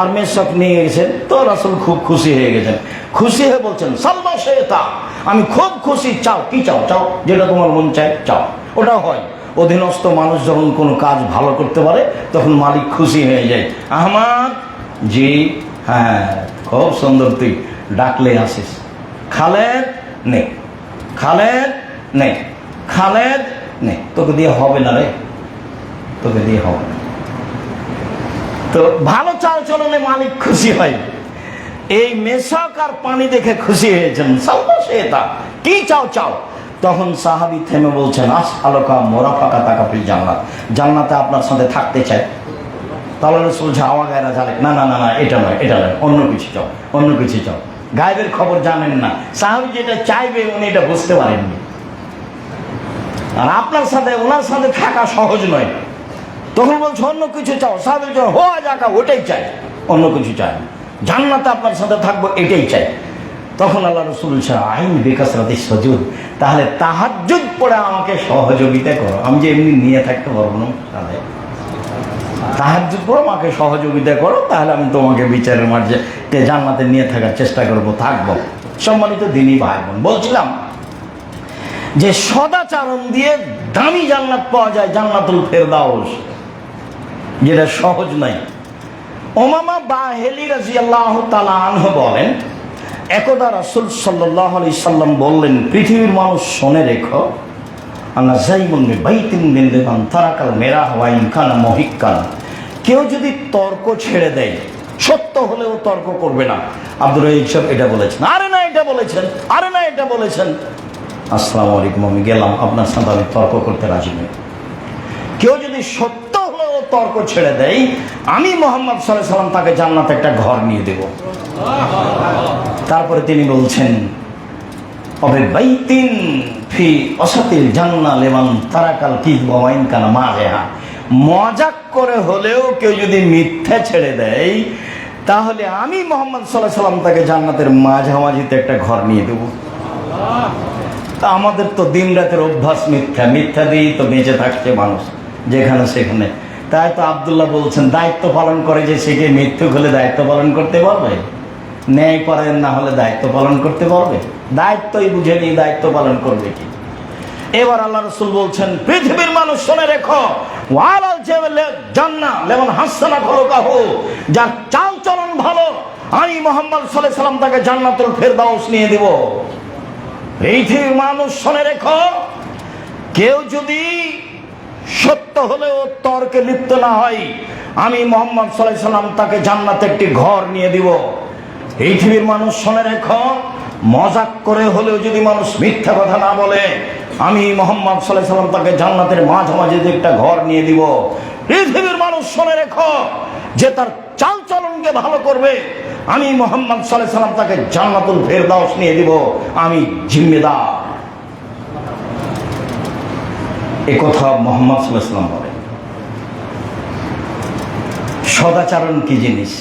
আর মেশক নিয়ে গেছেন, তো রাসূল খুব খুশি হয়ে গেছেন। খুশি হয়ে বলছেন, সাল্লা শেতা, আমি খুব খুশি, চাও কি চাও, চাও যেটা তোমার মন চায় চাও। ওটা হয়, অধীনস্থ মানুষ যখন কোনো কাজ ভালো করতে পারে তখন মালিক খুশি হয়ে যায়। আহমদ, জি হ্যাঁ, খুব সুন্দর, তুই ডাকলে আসিস। খালেদ নে, খালেদ নে, খালেদ নে, তোকে দিয়ে হবে না রে, তোকে দিয়ে হবে না। তো ভালো চাল চলনে মালিক খুশি হয়। এই মেশক আর পানি দেখে খুশি হয়েছেন, কি চাও চাও। তখন সাহাবী থেমে বলছেন, আসআলুকা মুরাফাকাতাকা ফিল জান্নাত, জান্নাতে আপনার সাথে থাকতে চাই। তাহলে রাসূল হাওয়া গায়রা জালেক, না না না না, এটা নয়, এটা নয়, অন্য কিছু চাও, অন্য কিছু চাও। গায়েবের খবর জানেন না, সাহাবী যেটা চাইবে উনি এটা বুঝতে পারেননি। আর আপনার সাথে ওনার সাথে থাকা সহজ নয়। তখন বলছে অন্য কিছু চাও। সাহাবী হো যাকা, ওটাই চাই, অন্য কিছু চাই না, জান্নাতে আপনার সাথে থাকবো এটাই চাই। তখন আল্লাহ রাসূল আইন বিকাসরাতি সুজুদ, তাহলে তাহাজ্জুদ পড়ে আমাকে সহযোগিতা করো, আমি যে এমনি নিয়ে থাকতে পারবো না, তাহলে তাহাজ্জুদ পড়ে আমাকে সহযোগিতা করো, তাহলে আমি তোমাকে বিচারের মাঝে জান্নাতে নিয়ে থাকার চেষ্টা করব, থাকবো। সম্মানিত দ্বীনী ভাই বোন, বলছিলাম যে সদাচরণ দিয়ে দামি জান্নাত পাওয়া যায়, জান্নাতুল ফেরদাউস, যেটা সহজ নাই। উমামা বাহিলি রাদিয়াল্লাহু তাআলা আনহু বলেন, একদা রাসূল সাল্লাল্লাহু আলাইহি সাল্লাম বললেন, পৃথিবীর মানুষ শুনে রেখো, আনা যাইমুন বাইতিন মিন লিমান তারাকাল মিরাহ ওয়া ইন কানা মুহিক্কান, কেউ যদি তর্ক ছেড়ে দেয়, সত্য হলেও তর্ক করবে না। আব্দুর রাজ্জাক সাহেব এটা বলেছেন, আরে না এটা বলেছেন, আরে না এটা বলেছেন। আসসালামু আলাইকুম, আমি গেলাম, আপনার সাথে আমি তর্ক করতে রাজি নই। কেউ যদি সত্য হলেও তর্ক ছেড়ে দেয়, আমি মুহাম্মদ সাল্লাল্লাহু আলাইহি সাল্লাম তাকে জান্নাতে একটা ঘর নিয়ে দেব। তারপরে তিনি বলছেন, অবে বাইতিন ফি ওয়াসাতিল জান্নাহ লিমান তারাকাল কিযবা ওয়া ইন কানা মাযিহা, মজাক করে হলেও কেউ যদি মিথ্যা ছেড়ে দেয়, তাহলে আমি মুহাম্মদ সাল্লাল্লাহু আলাইহি সাল্লাম তাকে জান্নাতের মাঝামাঝিতে একটা ঘর নিয়ে দেব। তা আমাদের তো দিন রাতের অভ্যাস মিথ্যা, মিথ্যা দিয়েই তো বেঁচে থাকছে মানুষ যেখানে সেখানে। তাই তো আব্দুল্লাহ বলছেন, দায়িত্ব পালন করে যে সে কি মৃত্যু হলে দায়িত্ব পালন করতে পারবে? ন্যায় করেন না হলে দায়িত্ব পালন করতে পারবে? দায়িত্বই বুঝে নিয়ে দায়িত্ব পালন করবে কি? এবার আল্লাহ রাসূল বলছেন, পৃথিবীর মানুষ শুনে রেখো, ওয়ালাল জান্নাহ লিমান হাসানা খুলুকাহু, যার চাল চলন ভালো, আমি মুহাম্মদ সাল্লাল্লাহু আলাইহি সাল্লাম তাকে জান্নাতুল ফেরদাউস নিয়ে দেব। পৃথিবীর মানুষ শুনে রেখো, কেউ যদি সত্য হলেও তর্কে লিপ্ত না হয়, আমি মুহাম্মদ সাল্লাল্লাহু আলাইহি সাল্লাম তাকে জান্নাতে একটি ঘর নিয়ে দিব। পৃথিবীর মানুষ শুনে রেখো, মজাক করে হলেও যদি মানুষ মিথ্যা কথা না বলে, আমি মুহাম্মদ সাল্লাল্লাহু আলাইহি সাল্লাম তাকে জান্নাতের মাঝামাঝি একটা ঘর নিয়ে দিব। পৃথিবীর মানুষ শুনে রেখো, যে তার চাল চলনকে ভালো করবে, আমি মুহাম্মদ সাল্লাল্লাহু আলাইহি সাল্লাম তাকে জান্নাতুল ফেরদাউস নিয়ে দিব, আমি জিম্মেদার। এ কথা মুহাম্মদ সাল্লাল্লাহু আলাইহি সাল্লাম বলেন। সদাচরণ কি জিনিস?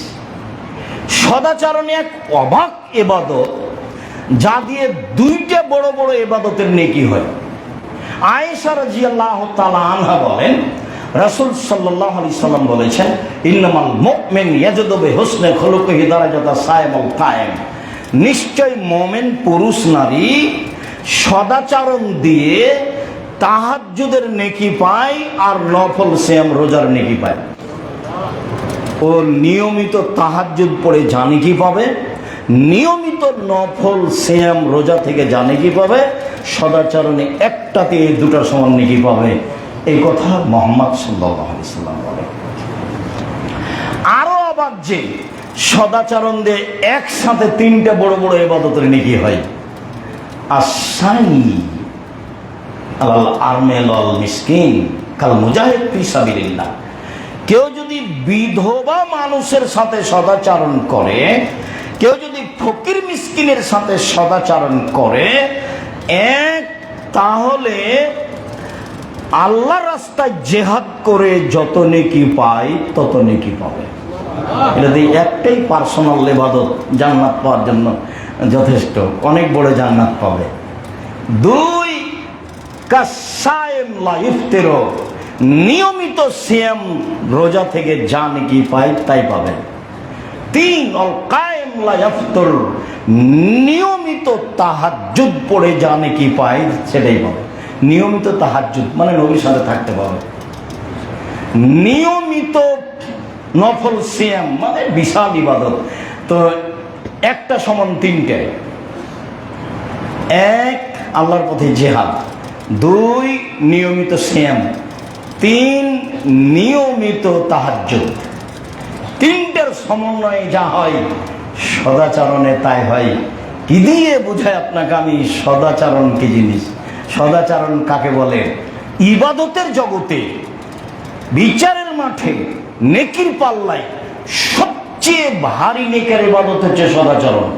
সদাচরণ এক অবাক ইবাদত, যা দিয়ে দুইটা বড় বড় ইবাদতের নেকি হয়। আয়েশা রাদিয়াল্লাহু তাআলা আনহা বলেন, রাসূল সাল্লাল্লাহু আলাইহি সাল্লাম বলেছেন, ইন্নামাল মুমিন ইয়াজদু বিহুসনি খুলুকিহি দারাজাতা সাইমুল কায়েম, নিশ্চয় মুমিন পুরুষ নারী সদাচরণ দিয়ে তাহাজ্জুদের নেকি পায় আর নফল সিয়াম রোজার নেকি পায়। ও নিয়মিত তাহাজ্জুদ পড়ে জানে কি পাবে, নিয়মিত নফল সিয়াম রোজা থেকে জানে কি পাবে, সদাচরণে একটাতে এই দুটার সমান নেকি পাবে। এই কথা মুহাম্মদ সাল্লাল্লাহু আলাইহি সাল্লাম বলে। আরো অবাক যে সদাচরণ দিয়ে একসাথে তিনটা বড় বড় ইবাদতের নেকি হয়। আসানি আল আরমেল আল মিসকিন কাল মুজাহিদ ফি সাবিলিল্লাহ, কেউ যদি বিধবা মানুষের সাথে সদাচরণ করে, কেউ যদি ফকির মিসকিনের সাথে সদাচরণ করে, তাহলে আল্লাহর রাস্তায় জেহাদ করে যত নেকি পায় তত নেকি পাবে। এটা দিয়ে একটাই পার্সোনাল ইবাদত জান্নাত পাওয়ার জন্য যথেষ্ট, অনেক বড় জান্নাত পাবে। 2 কাসায়েম লা ইফতির, নিয়মিত সিয়াম রোজা থেকে যা নেকি পায় তাই পাবে। 3 অল কায়েম লা ইফতির, নিয়মিত তাহাজ্জুদ পড়ে যা নেকি পায় সেটাই পাবে। নিয়মিত তাহাজ্জুদ মানে নবীর সাথে থাকতে পাবে। নিয়মিত নফল সিয়াম মানে বিশাল ইবাদত। তো একটা সমান 3টে। 1 আল্লাহর পথে জিহাদ, 2 নিয়মিত সিয়াম, 3 নিয়মিত তাহাজ্জুদ। 3টের সমন্বয়ে যা হয় সদাচরণে তাই হয়। কি দিয়ে বোঝায় আপনাকে আমি সদাচরণ কি জিনিস? সদাচরণ কাকে বলে? ইবাদতের জগতে, বিচারের মাঠে, নেকির পাল্লায় সবচেয়ে ভারী নেকের ইবাদত হচ্ছে সদাচরণ।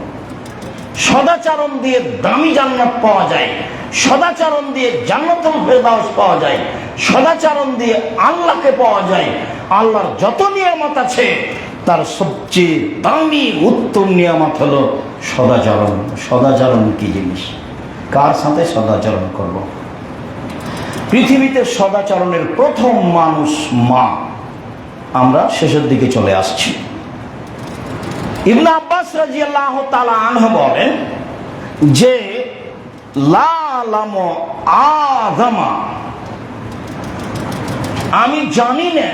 সদাচরণ দিয়ে দামি জান্নাত পাওয়া যায়, সদাচরণ দিয়ে জান্নাতুল ফেরদাউস পাওয়া যায়, সদাচরণ দিয়ে আল্লাহকে পাওয়া যায়। আল্লাহর যত নিয়ামত আছে তার সবচেয়ে দামি উত্তম নিয়ামত হলো সদাচরণ। সদাচরণ কি জিনিস? কার সাথে সদাচরণ করব? পৃথিবীতে সদাচরণের প্রথম মানুষ মা। আমরা শেষের দিকে চলে আসছি। ইবনে আব্বাস রাদিয়াল্লাহু তাআলা আনহু বলেন যে লা আলামু আযামা, আমি জানি না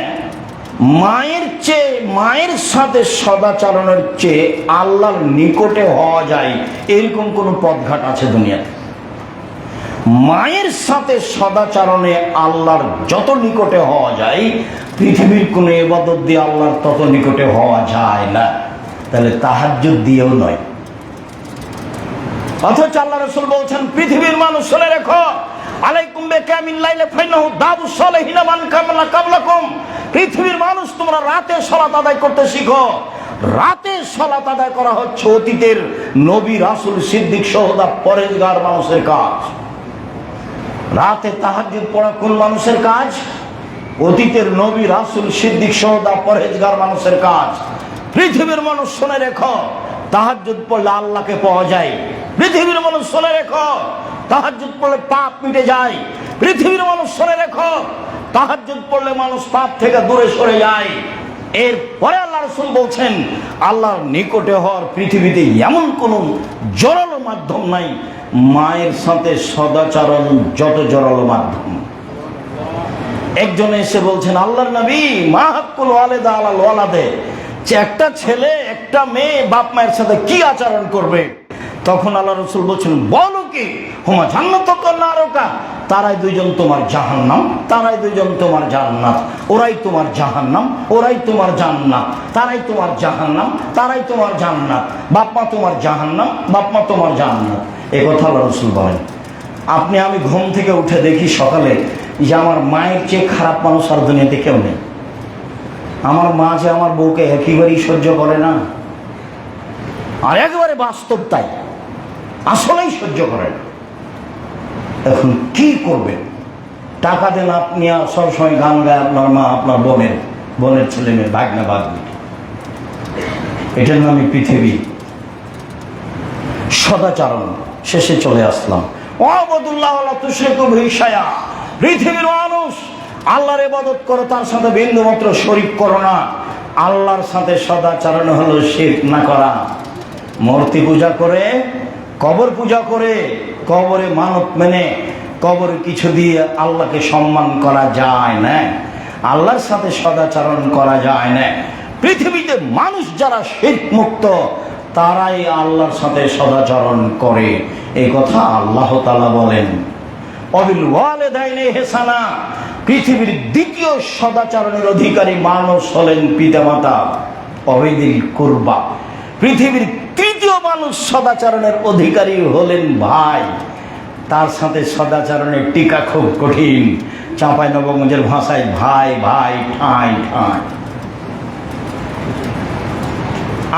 মায়ের চেয়ে, মায়ের সাথে সদাচরণের চেয়ে আল্লাহর নিকটে হওয়া যায় এরকম কোন পথঘাট আছে দুনিয়াতে। মায়ের সাথে সদাচরণে আল্লাহর যত নিকটে হওয়া যায় পৃথিবীর কোন ইবাদত দিয়ে আল্লাহর তত নিকটে হওয়া যায় না। তাহলে তাহাজ্জুদ দিয়েও নয়। অথচ আল্লাহ রাসূল বলছেন পৃথিবীর মানুষ শুনে রেখো, আলাইকুম বিকিয়ামিল লাইলি ফাইন্নাহু দাবুস সালিহিনা মান কামলা কাবলাকুম। পৃথিবীর মানুষ তোমরা রাতে সালাত আদায় করতে শিখো। রাতে সালাত আদায় করা হচ্ছে অতীতের নবী, রাসূল, সিদ্দিক, শুহাদা, পরেজগার মানুষের কাজ। রাতে তাহাজ্জুদ পড়া কোন মানুষের কাজ? অতীতের নবী, রাসূল, সিদ্দিক, শুহাদা, পরেজগার মানুষের কাজ। পৃথিবীর মানুষ শুনে রেখো, তাহাজ্জুদ পড়লে আল্লাহকে পাওয়া যায়। পৃথিবীর মানুষ শুনে রেখো, তাহাজ্জুদ পড়লে পাপ মিটে যায়। পৃথিবীর মানুষ শুনে রেখো, তাহাজ্জুদ পড়লে মানুষ পাপ থেকে দূরে সরে যায়। এরপরে আল্লাহ রাসূল বলছেন আল্লাহর নিকটে হওয়ার পৃথিবীতে এমন কোন জোরালো মাধ্যম নাই মায়ের সাথে সদাচরণ যত জোরালো মাধ্যম। একজন এসে বলছেন আল্লাহর নবী, মা হাক্কুল ওয়ালিদা আলাল ওয়ালাদে, যে একটা ছেলে একটা মেয়ে বাপ মায়ের সাথে কি আচরণ করবে? তখন আল্লাহ রাসূল বলছেন বলো কি, হুমা জান্নাতুকা নারুকা, তারাই দুইজন তোমার জাহান্নাম, তারাই দুইজন তোমার জান্নাত। ওরাই তোমার জাহান্নাম, ওরাই তোমার জান্নাত। তারাই তোমার জাহান্নাম, তারাই তোমার জান্নাত। বাপ মা তোমার জাহান্নাম, বাপ মা তোমার জান্নাত। এই কথা আল্লাহ রাসূল বলেন। আপনি আমি ঘুম থেকে উঠে দেখি সকালে যে আমার মায়ের চেয়ে খারাপ মানুষ আর দুনিয়াতে কেউ নেই। আমার মা যে আমার বউকে একেবারেই সহ্য করে না, আর একেবারে বাস্তব তাই, আসলেই সহ্য করে না। এখন কি করবেন? টাকা দেন আপনি, সবসময় গান গায় আপনার মা, আপনার বোনের ছেলে মেয়ে, ভাগনা ভাগ্নি। এটার নামই পৃথিবী। সদাচরণ শেষে চলে আসলাম। ওয়াবুদুল্লাহ ওয়ালা তুশরিকু বিহি শাইআ, পৃথিবীর মানুষ আল্লাহর ইবাদত করো, তার সাথে বিন্দুমাত্র শরীক করো না। আল্লাহর সাথে সদাচরণ হলো শিরক না করা। মূর্তি পূজা করে, কবর পূজা করে, কবরে মানত মেনে, কবরে কিছু দিয়ে আল্লাহকে সম্মান করা যায় না। আল্লাহর সাথে সদাচরণ করা যায় না। পৃথিবীতে মানুষ যারা শিরক মুক্ত তারাই আল্লাহর সাথে সদাচরণ করে। এই কথা আল্লাহ তাআলা বলেন। অবিল ওয়ালিদাইনি ইহসানা, পৃথিবীর দ্বিতীয় সদাচরণের অধিকারী মানুষ হলেন পিতামাতা। অবিদিল কুরবা, পৃথিবীর তৃতীয় মানুষ সদাচরণের অধিকারী হলেন ভাই। তার সাথে সদাচরণের টিকা খুব কঠিন। চাঁপাইনবাবগঞ্জের ভাষায় ভাই ভাই ঠাঁই ঠাঁই।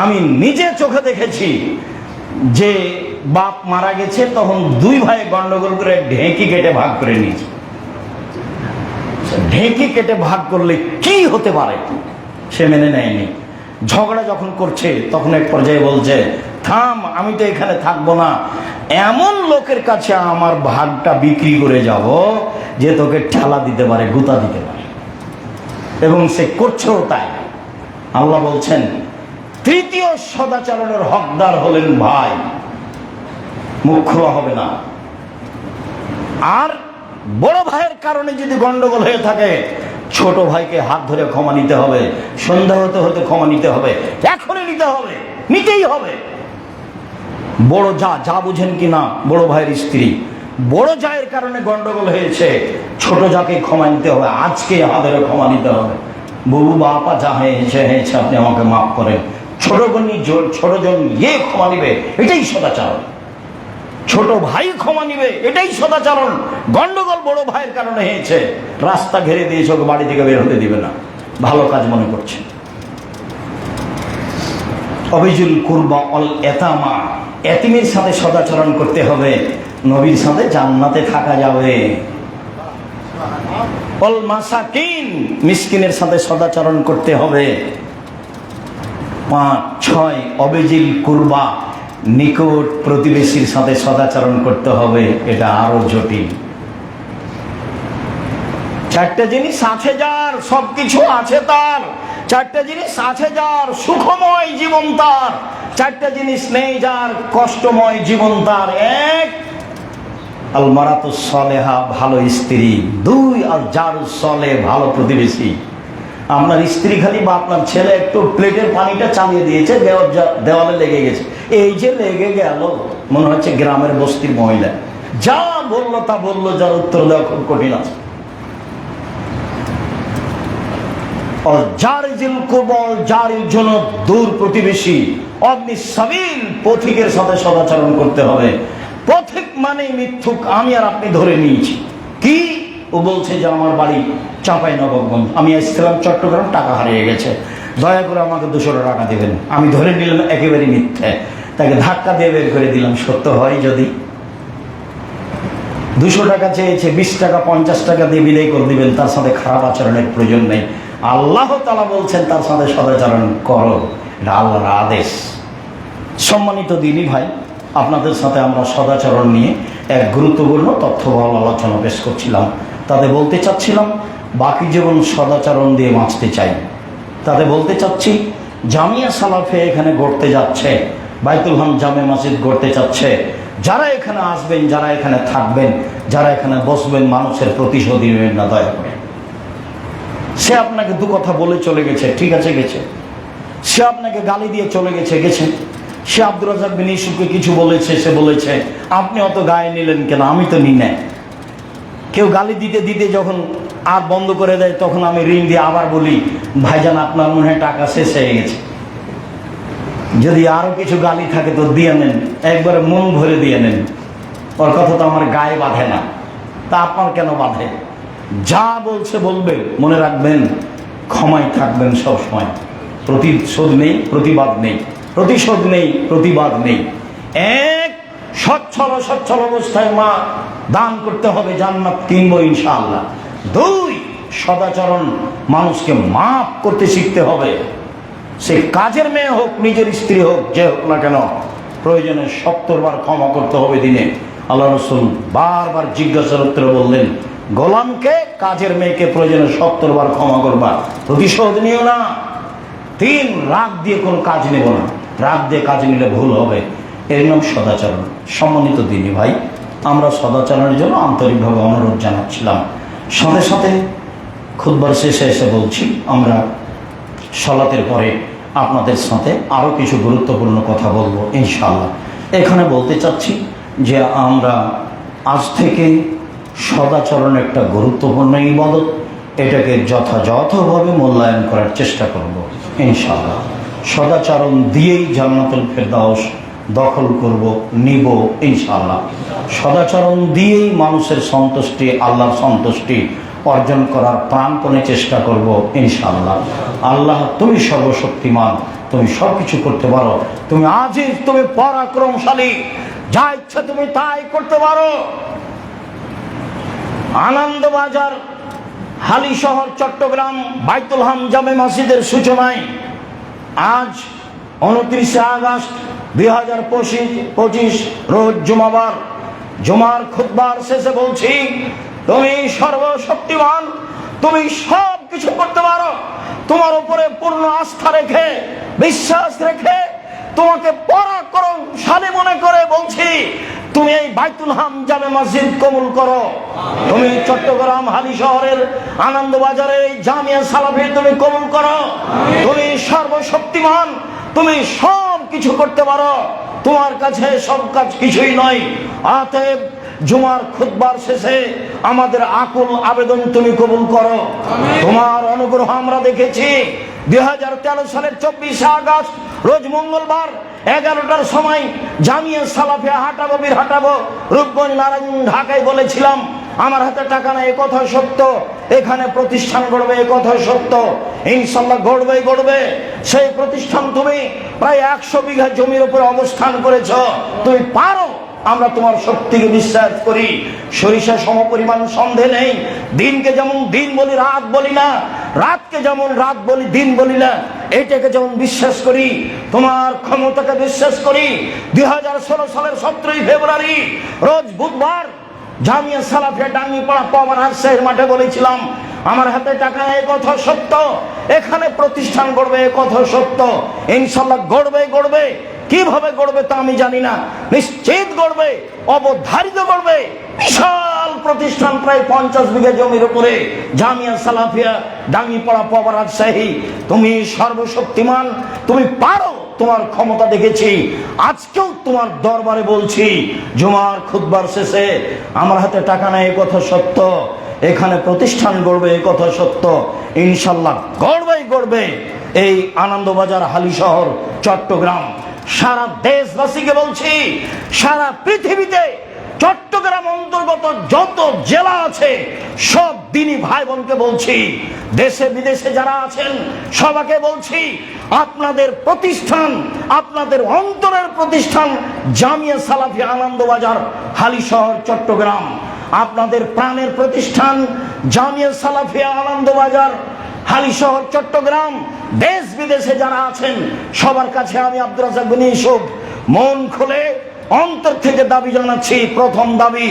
আমি নিজে চোখে দেখেছি যে বাপ মারা গেছে, তখন দুই ভাই গন্ডগোল করে ঢেঁকি কেটে ভাগ করে নিয়েছে। ঢেঁকি কেটে ভাগ করলে কি হতে পারে সে মেনে নেয়নি। ঝগড়া যখন করছে তখন এক পর্যায়ে বলছে, থাম, আমি তো এখানে থাকবো না, এমন লোকের কাছে আমার ভাগটা বিক্রি করে যাব যে তোকে ঠেলা দিতে পারে, গুতা দিতে পারে। এবং সে করছেও তাই। আল্লাহ বলছেন তৃতীয় সদাচরণের হকদার হলেন ভাই, মুখ খোলা হবে না। আর বড় ভাইয়ের কারণে যদি গন্ডগোল হয়ে থাকে, ছোট ভাইকে হাত ধরে ক্ষমা নিতে হবে, সন্ধ্যা হতে হতে ক্ষমা নিতে হবে, এখনই নিতে হবে, নিতেই হবে। বড় যা বুঝেন কিনা, বড় ভাইয়ের স্ত্রী, বড় জায়ের কারণে গন্ডগোল হয়েছে, ছোট যাকে ক্ষমা নিতে হবে, আজকে হাত ধরে ক্ষমা নিতে হবে। বউ বাপা যা হয়েছে আপনি আমাকে মাফ করেন, ছোটজন ইয়ে ক্ষমা নিবে, এটাই সদাচরণ। ছোট ভাই ক্ষমা নিবে, এটাই সদাচরণ। গন্ডগোল বড় ভাইয়ের কারণে হয়েছে, রাস্তা ঘেরে দিয়েছে, ওকে বাড়ি থেকে বের হতে দিবে না, ভালো কাজ মনে করছে। অবিজুল কুরবা অল এতামা, এতিমের সাথে সদাচরণ করতে হবে, নবীর সাথে জান্নাতে থাকা যাবে। অল মাসাকিন, মিসকিনের সাথে সদাচরণ করতে হবে। 5, 6 অবিজিল কুরবা, নিকট প্রতিবেশীর সাথে সদাচরণ করতে হবে, এটা আরো জটিল। 4টে জিনিস আছে যার, সবকিছু আছে তার। 4টে জিনিস আছে যার, সুখময় জীবন তার। 4টে জিনিস নেই যার, কষ্টময় জীবন তার। 1, আল মারাতুস সালেহা, ভালো স্ত্রী। 2, আল জারুস সালেহ, ভালো প্রতিবেশী। আপনার স্ত্রী খালি বা আপনার ছেলে একটু প্লেটের পানিটা চালিয়ে দিয়েছে, দেওয়ালে লেগে গেছে, এই যে লেগে গেল, মনে হচ্ছে গ্রামের বস্তির মহিলা, যা বললো তা বললো, যার উত্তর দেওয়া খুব কঠিন আছে। জারির জন্য দূর প্রতিবেশী, অগ্নি সাবিল, পথিকের সাথে সদাচরণ করতে হবে। পথিক মানে মিথ্যুক, আমি আর আপনি ধরে নিয়েছি কি, ও বলছে যে আমার বাড়ি চাঁপাইনবাবগঞ্জ, আমি এসেছিলাম চট্টগ্রাম, টাকা হারিয়ে গেছে, দয়া করে আমাকে 200 টাকা দেবেন। আমি ধরে নিলাম একেবারে মিথ্যে, তাকে ধাক্কা দিয়ে বের করে দিলাম। সত্য হয় যদি 200 টাকা চেয়েছে, 20 টাকা 50 টাকা দিয়ে বিদায় করে দিবেন, তার সাথে খারাপ আচরণের প্রয়োজন নেই। আল্লাহ তাআলা বলছেন তার সাথে সদাচরণ করো, এটা আল্লাহর আদেশ। সম্মানিত দিনী ভাই, আপনাদের সাথে আমরা সদাচরণ নিয়ে এক গুরুত্বপূর্ণ তথ্যবহুল আলোচনা পেশ করছিলাম। তাতে বলতে চাচ্ছিলাম বাকি জীবন সদাচরণ দিয়ে বাঁচতে চাই। তাতে বলতে চাচ্ছি জামিয়া সালাফে এখানে গড়তে যাচ্ছে, বাইতুল হাম জামে মসজিদ গড়তে চাচ্ছে। যারা এখানে আসবেন, যারা এখানে থাকবেন, যারা এখানে বসবেন, মানুষের প্রতিশোধ নেবেন না দয়া করে। সে আপনাকে 2 কথা বলে চলে গেছে, ঠিক আছে গেছে। সে আপনাকে গালি দিয়ে চলে গেছে, গেছে। সে আব্দুর রাজ্জাক বিন ইউসুফকে কিছু বলেছে, সে বলেছে, আপনি অত গায়ে নিলেন কেন, আমি তো নি নাই। কেউ গালি দিতে দিতে যখন আর বন্ধ করে দেয়, তখন আমি ঋণ দিয়ে আবার বলি, ভাইজান আপনার মনে হয় টাকা শেষ হয়ে গেছে, যদি আরো কিছু গালি থাকে তো দিয়ে নেন, একবারে মন ভরে দিয়ে নেন। ওর কথা তো আমার গায়ে বাঁধে না, তা আপনার কেন বাঁধে? যা বলছে বলবে, মনে রাখবেন ক্ষমায় থাকবেন সবসময়। প্রতিশোধ নেই, প্রতিবাদ নেই, প্রতিশোধ নেই, প্রতিবাদ নেই। 1, সচ্ছল অবস্থায় মা দান করতে হবে, জান্নাত কিনবো ইনশাআল্লাহ। 2, সদাচরণ, মানুষকে মাফ করতে শিখতে হবে। সে কাজের মেয়ে হোক, নিজের স্ত্রী হোক, যে হোক না কেন, প্রয়োজনে 70 বার ক্ষমা করতে হবে দিনে। আল্লাহ রাসূল বারবার জিজ্ঞাসার উত্তরে বললেন, গোলামকে, কাজের মেয়েকে প্রয়োজনে 70 বার ক্ষমা করবা, প্রতিশোধ নিও না। 3, রাগ দিয়ে কোনো কাজ নেব না, রাগ দিয়ে কাজ নিলে ভুল হবে, এর নাম সদাচরণ। সম্মানিত দিনী ভাই, আমরা সদাচরণের জন্য আন্তরিকভাবে অনুরোধ জানাচ্ছিলাম। সাথে সাথে খুতবার শেষে এসে বলছি, আমরা সালাতের পরে আপনাদের সাথে আরও কিছু গুরুত্বপূর্ণ কথা বলবো ইনশাআল্লাহ। এখানে বলতে চাচ্ছি যে আমরা আজ থেকে সদাচরণ একটা গুরুত্বপূর্ণ ইবাদত, এটাকে যথাযথভাবে মূল্যায়ন করার চেষ্টা করব ইনশাআল্লাহ। সদাচরণ দিয়েই জান্নাতুল ফেরদাউস দখল করব, নিব ইনশাআল্লাহ। সদাচরণ দিয়েই মানুষের সন্তুষ্টি, আল্লাহর সন্তুষ্টি অর্জন করার প্রাণপণে চেষ্টা করব ইনশাআল্লাহ। আল্লাহ তুমি সর্বশক্তিমান, তুমি সব কিছু করতে পারো, তুমি আজিজ, তুমি পরাক্রমশালী, যা ইচ্ছা তুমি তাই করতে পারো। আনন্দবাজার হালিশহর চট্টগ্রাম বাইতুল হাম জামে মসজিদের সূচনায় আজ 29 আগস্ট 2025 রোজ জুমাবার জুমার খুতবার শেষে বলছি, তুমি সর্বশক্তিমান, তুমি সব কিছু করতে পারো। তোমার উপরে পূর্ণ আস্থা রেখে, বিশ্বাস রেখে, তোমাকে পরাক্রমশালী মনে করে বলছি, তুমি এই বাইতুল হাম জামে মসজিদ কবুল করো। তুমি চট্টগ্রাম হালিশহরের আনন্দবাজারের এই জামিয়া সালাফি তুমি কবুল করো। তুমি সর্বশক্তিমান, তুমি সব কিছু করতে পারো, তোমার কাছে সব কাজ কিছুই নয়। অতএব জুমার খুতবার শেষে আমাদের আকুল আবেদন তুমি কবুল করো। তোমার অনুগ্রহ আমরা দেখেছি। 2013 সালের 24 আগস্ট রোজ মঙ্গলবার 11টার সময় জামিয়া সালাফিয়া হাঁটাবো, বীর হাঁটাবো রূপগঞ্জ নারায়ণ ঢাকায় বলেছিলাম, আমার হাতে টাকা নাই এ কথা সত্য, এখানে প্রতিষ্ঠান গড়বে এ কথা সত্য, ইনশাল্লাহ গড়বেই গড়বে। সেই প্রতিষ্ঠান তুমি প্রায় 100 বিঘা জমির উপর অবস্থান করেছ, তুমি পারো, আমরা তোমার শক্তিকে বিশ্বাস করি। সরিষা সমপরিমাণ সন্দেহ নেই। দিনকে যেমন দিন বলি, রাত বলি না, রাতকে যেমন রাত বলি, দিন বলি না, এইটাকে যেমন বিশ্বাস করি, তোমার ক্ষমতাকে বিশ্বাস করি। 2016 সালের 17 ফেব্রুয়ারি রোজ বুধবার জামিয়া সালাফিয়া ডাঙ্গিপাড়া পাওয়ার রাজশাহীর মাঠে বলেছিলাম, আমার হাতে টাকা নেই কথা সত্য, এখানে প্রতিষ্ঠান গড়বে এ কথা সত্য, ইনশাল্লাহ গড়বে গড়বে। কিভাবে গড়বে তা আমি জানি না, নিশ্চিত গড়বে, অবধারিত গড়বে। বিশাল প্রতিষ্ঠান, প্রায় 50 বিঘা জমির উপরে জামিয়া সালাফিয়া ডাঙ্গিপাড়া পাওয়ার রাজশাহী। তুমি সর্বশক্তিমান, তুমি পারো, তোমার ক্ষমতা দেখেছি। আজকেও তোমার দরবারে বলছি, জুমার খুতবার শেষে আমার হাতে টাকা নেই এ কথা সত্য, এখানে প্রতিষ্ঠান গড়বে এ কথা সত্য, ইনশাল্লাহ গড়বেই গড়বে। এই আনন্দবাজার হালিশহর চট্টগ্রাম সারা দেশবাসীকে বলছি, সারা পৃথিবীতে চট্টগ্রাম অন্তর্গত যত জেলা আছে সব দিনী ভাই বোনকে বলছি, দেশে বিদেশে যারা আছেন সবাইকে বলছি, আপনাদের প্রতিষ্ঠান, আপনাদের অন্তরের প্রতিষ্ঠান জামিয়া সালাফি আনন্দবাজার হালিশহর চট্টগ্রাম, আপনাদের প্রাণের প্রতিষ্ঠান জামিয়া সালাফিয়া আনন্দবাজার হালিশহর চট্টগ্রাম। দেশ বিদেশে যারা আছেন সবার কাছে আমি আব্দুর রাজ্জাক বিন ইউসুফ মন খুলে অন্তর থেকে দাবি জানাচ্ছি। প্রথম দাবি,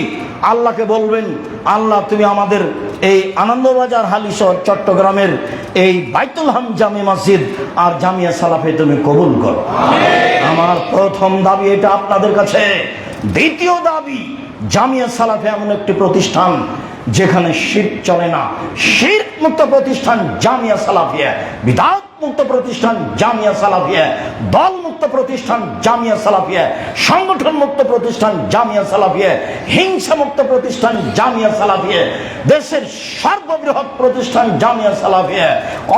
আল্লাহকে বলবেন, আল্লাহ তুমি আমাদের এই আনন্দবাজার হালিশহর চট্টগ্রামের এই বাইতুল হাম জামে মসজিদ আর জামিয়া সালাফে তুমি কবুল করো। আমার প্রথম দাবি এটা আপনাদের কাছে। দ্বিতীয় দাবি, জামিয়া সালাফে এমন একটি প্রতিষ্ঠান যেখানে শিরক চলে না, শিরক মুক্ত প্রতিষ্ঠান জামিয়া সালাফিয়া, বিদআত মুক্ত প্রতিষ্ঠান জামিয়া সালাফিয়া, দল মুক্ত প্রতিষ্ঠান জামিয়া সালাফিয়া, সংগঠন মুক্ত প্রতিষ্ঠান জামিয়া সালাফিয়া, হিংসা মুক্ত প্রতিষ্ঠান জামিয়া সালাফিয়া, দেশের সর্ববৃহৎ প্রতিষ্ঠান জামিয়া সালাফিয়া।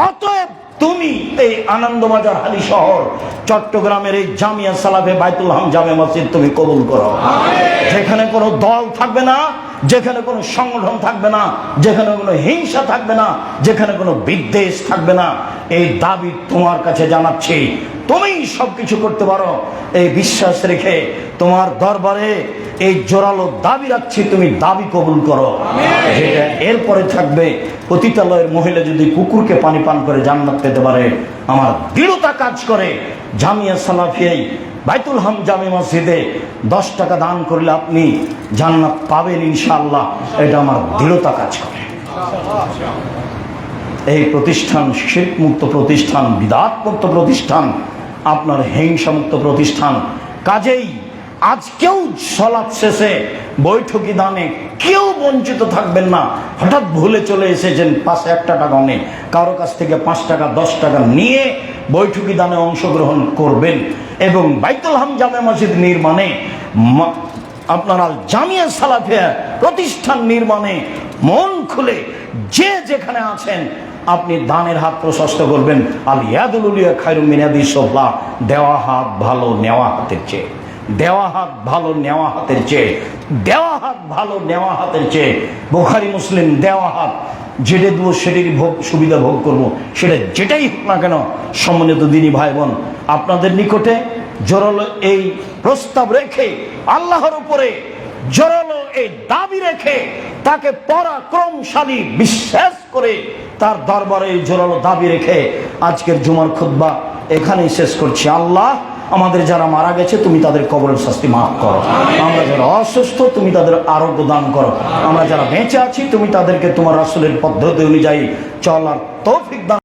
অতএব তুমি এই আনন্দবাজার হালিশহর চট্টগ্রামের এই জামিয়া সালাফে বাইতুল হাম জামে মসজিদ তুমি কবুল করো। যেখানে কোনো দল থাকবে না, যেখানে কোনো সংগঠন থাকবে না, যেখানে কোনো হিংসা থাকবে না, যেখানে কোনো বিদ্বেষ থাকবে না, এই দাবি তোমার কাছে জানাচ্ছি। তুমি সবকিছু করতে পারো এই বিশ্বাস রেখে তোমার দরবারে এই জোরালো দাবি রাখছি, তুমি দাবি কবুল করো। যেটা এরপরে থাকবে, পতিতালয়ের মহিলা যদি কুকুরকে পানি পান করে জান্নাত পেতে পারে, আমার দৃঢ়তা কাজ করে জামিয়া সালাফিয়াই বাইতুল হাম জামে মসজিদে 10 টাকা দান করলে আপনি জান্নাত পাবেন ইনশাআল্লাহ, এটা আমার দৃঢ়তা কাজ করে। এই প্রতিষ্ঠান শিরক মুক্ত প্রতিষ্ঠান, বিদআত মুক্ত প্রতিষ্ঠান, আপনার হিংসা মুক্ত প্রতিষ্ঠান। কাজেই আজকেও সালাত শেষে বৈঠকি দানে কেউ বঞ্চিত থাকবেন না। হঠাৎ ভুলে চলে এসেছেন, পাশে 1 টাকা নেই, কারো কাছ থেকে 5 টাকা 10 টাকা নিয়ে বৈঠকি দানে অংশগ্রহণ করবেন। এবং বাইতুল হাম জামে মসজিদ নির্মাণে, আপনারা জামিয়া সালাফিয়া প্রতিষ্ঠান নির্মাণে মন খুলে যে যেখানে আছেন আপনি দানের হাত প্রশস্ত করবেন। আল ইয়াদুল উলিয়া খায়রুম মিন ইয়াদিস সুফলা, দেওয়া হাত ভালো নেওয়া হাতের চেয়ে, দেওয়া হাত ভালো নেওয়া হাতের চেয়ে, দেওয়া হাত ভালো নেওয়া হাতের চেয়ে। বুখারী মুসলিম দেওয়া হাত যেটা দেবো সেটারই সুবিধা ভোগ করব, সেটা যেটাই হোক না কেন। সম্মানিত দিনী ভাই বোন, আপনাদের নিকটে জোরালো এই প্রস্তাব রেখে, আল্লাহর উপরে জোরালো এই দাবি রেখে, তাকে পরাক্রমশালী বিশ্বাস করে, তার দরবারে জোরালো দাবি রেখে আজকের জুমার খুতবা এখানেই শেষ করছি। আল্লাহ, আমাদের যারা মারা গেছে তুমি তাদের কবরের শাস্তি মাফ করো। আমরা যারা অসুস্থ তুমি তাদের আরোগ্য দান করো। আমরা যারা বেঁচে আছি তুমি তাদেরকে তোমার রাসূলের পদ্ধতি অনুযায়ী চলার তৌফিক দান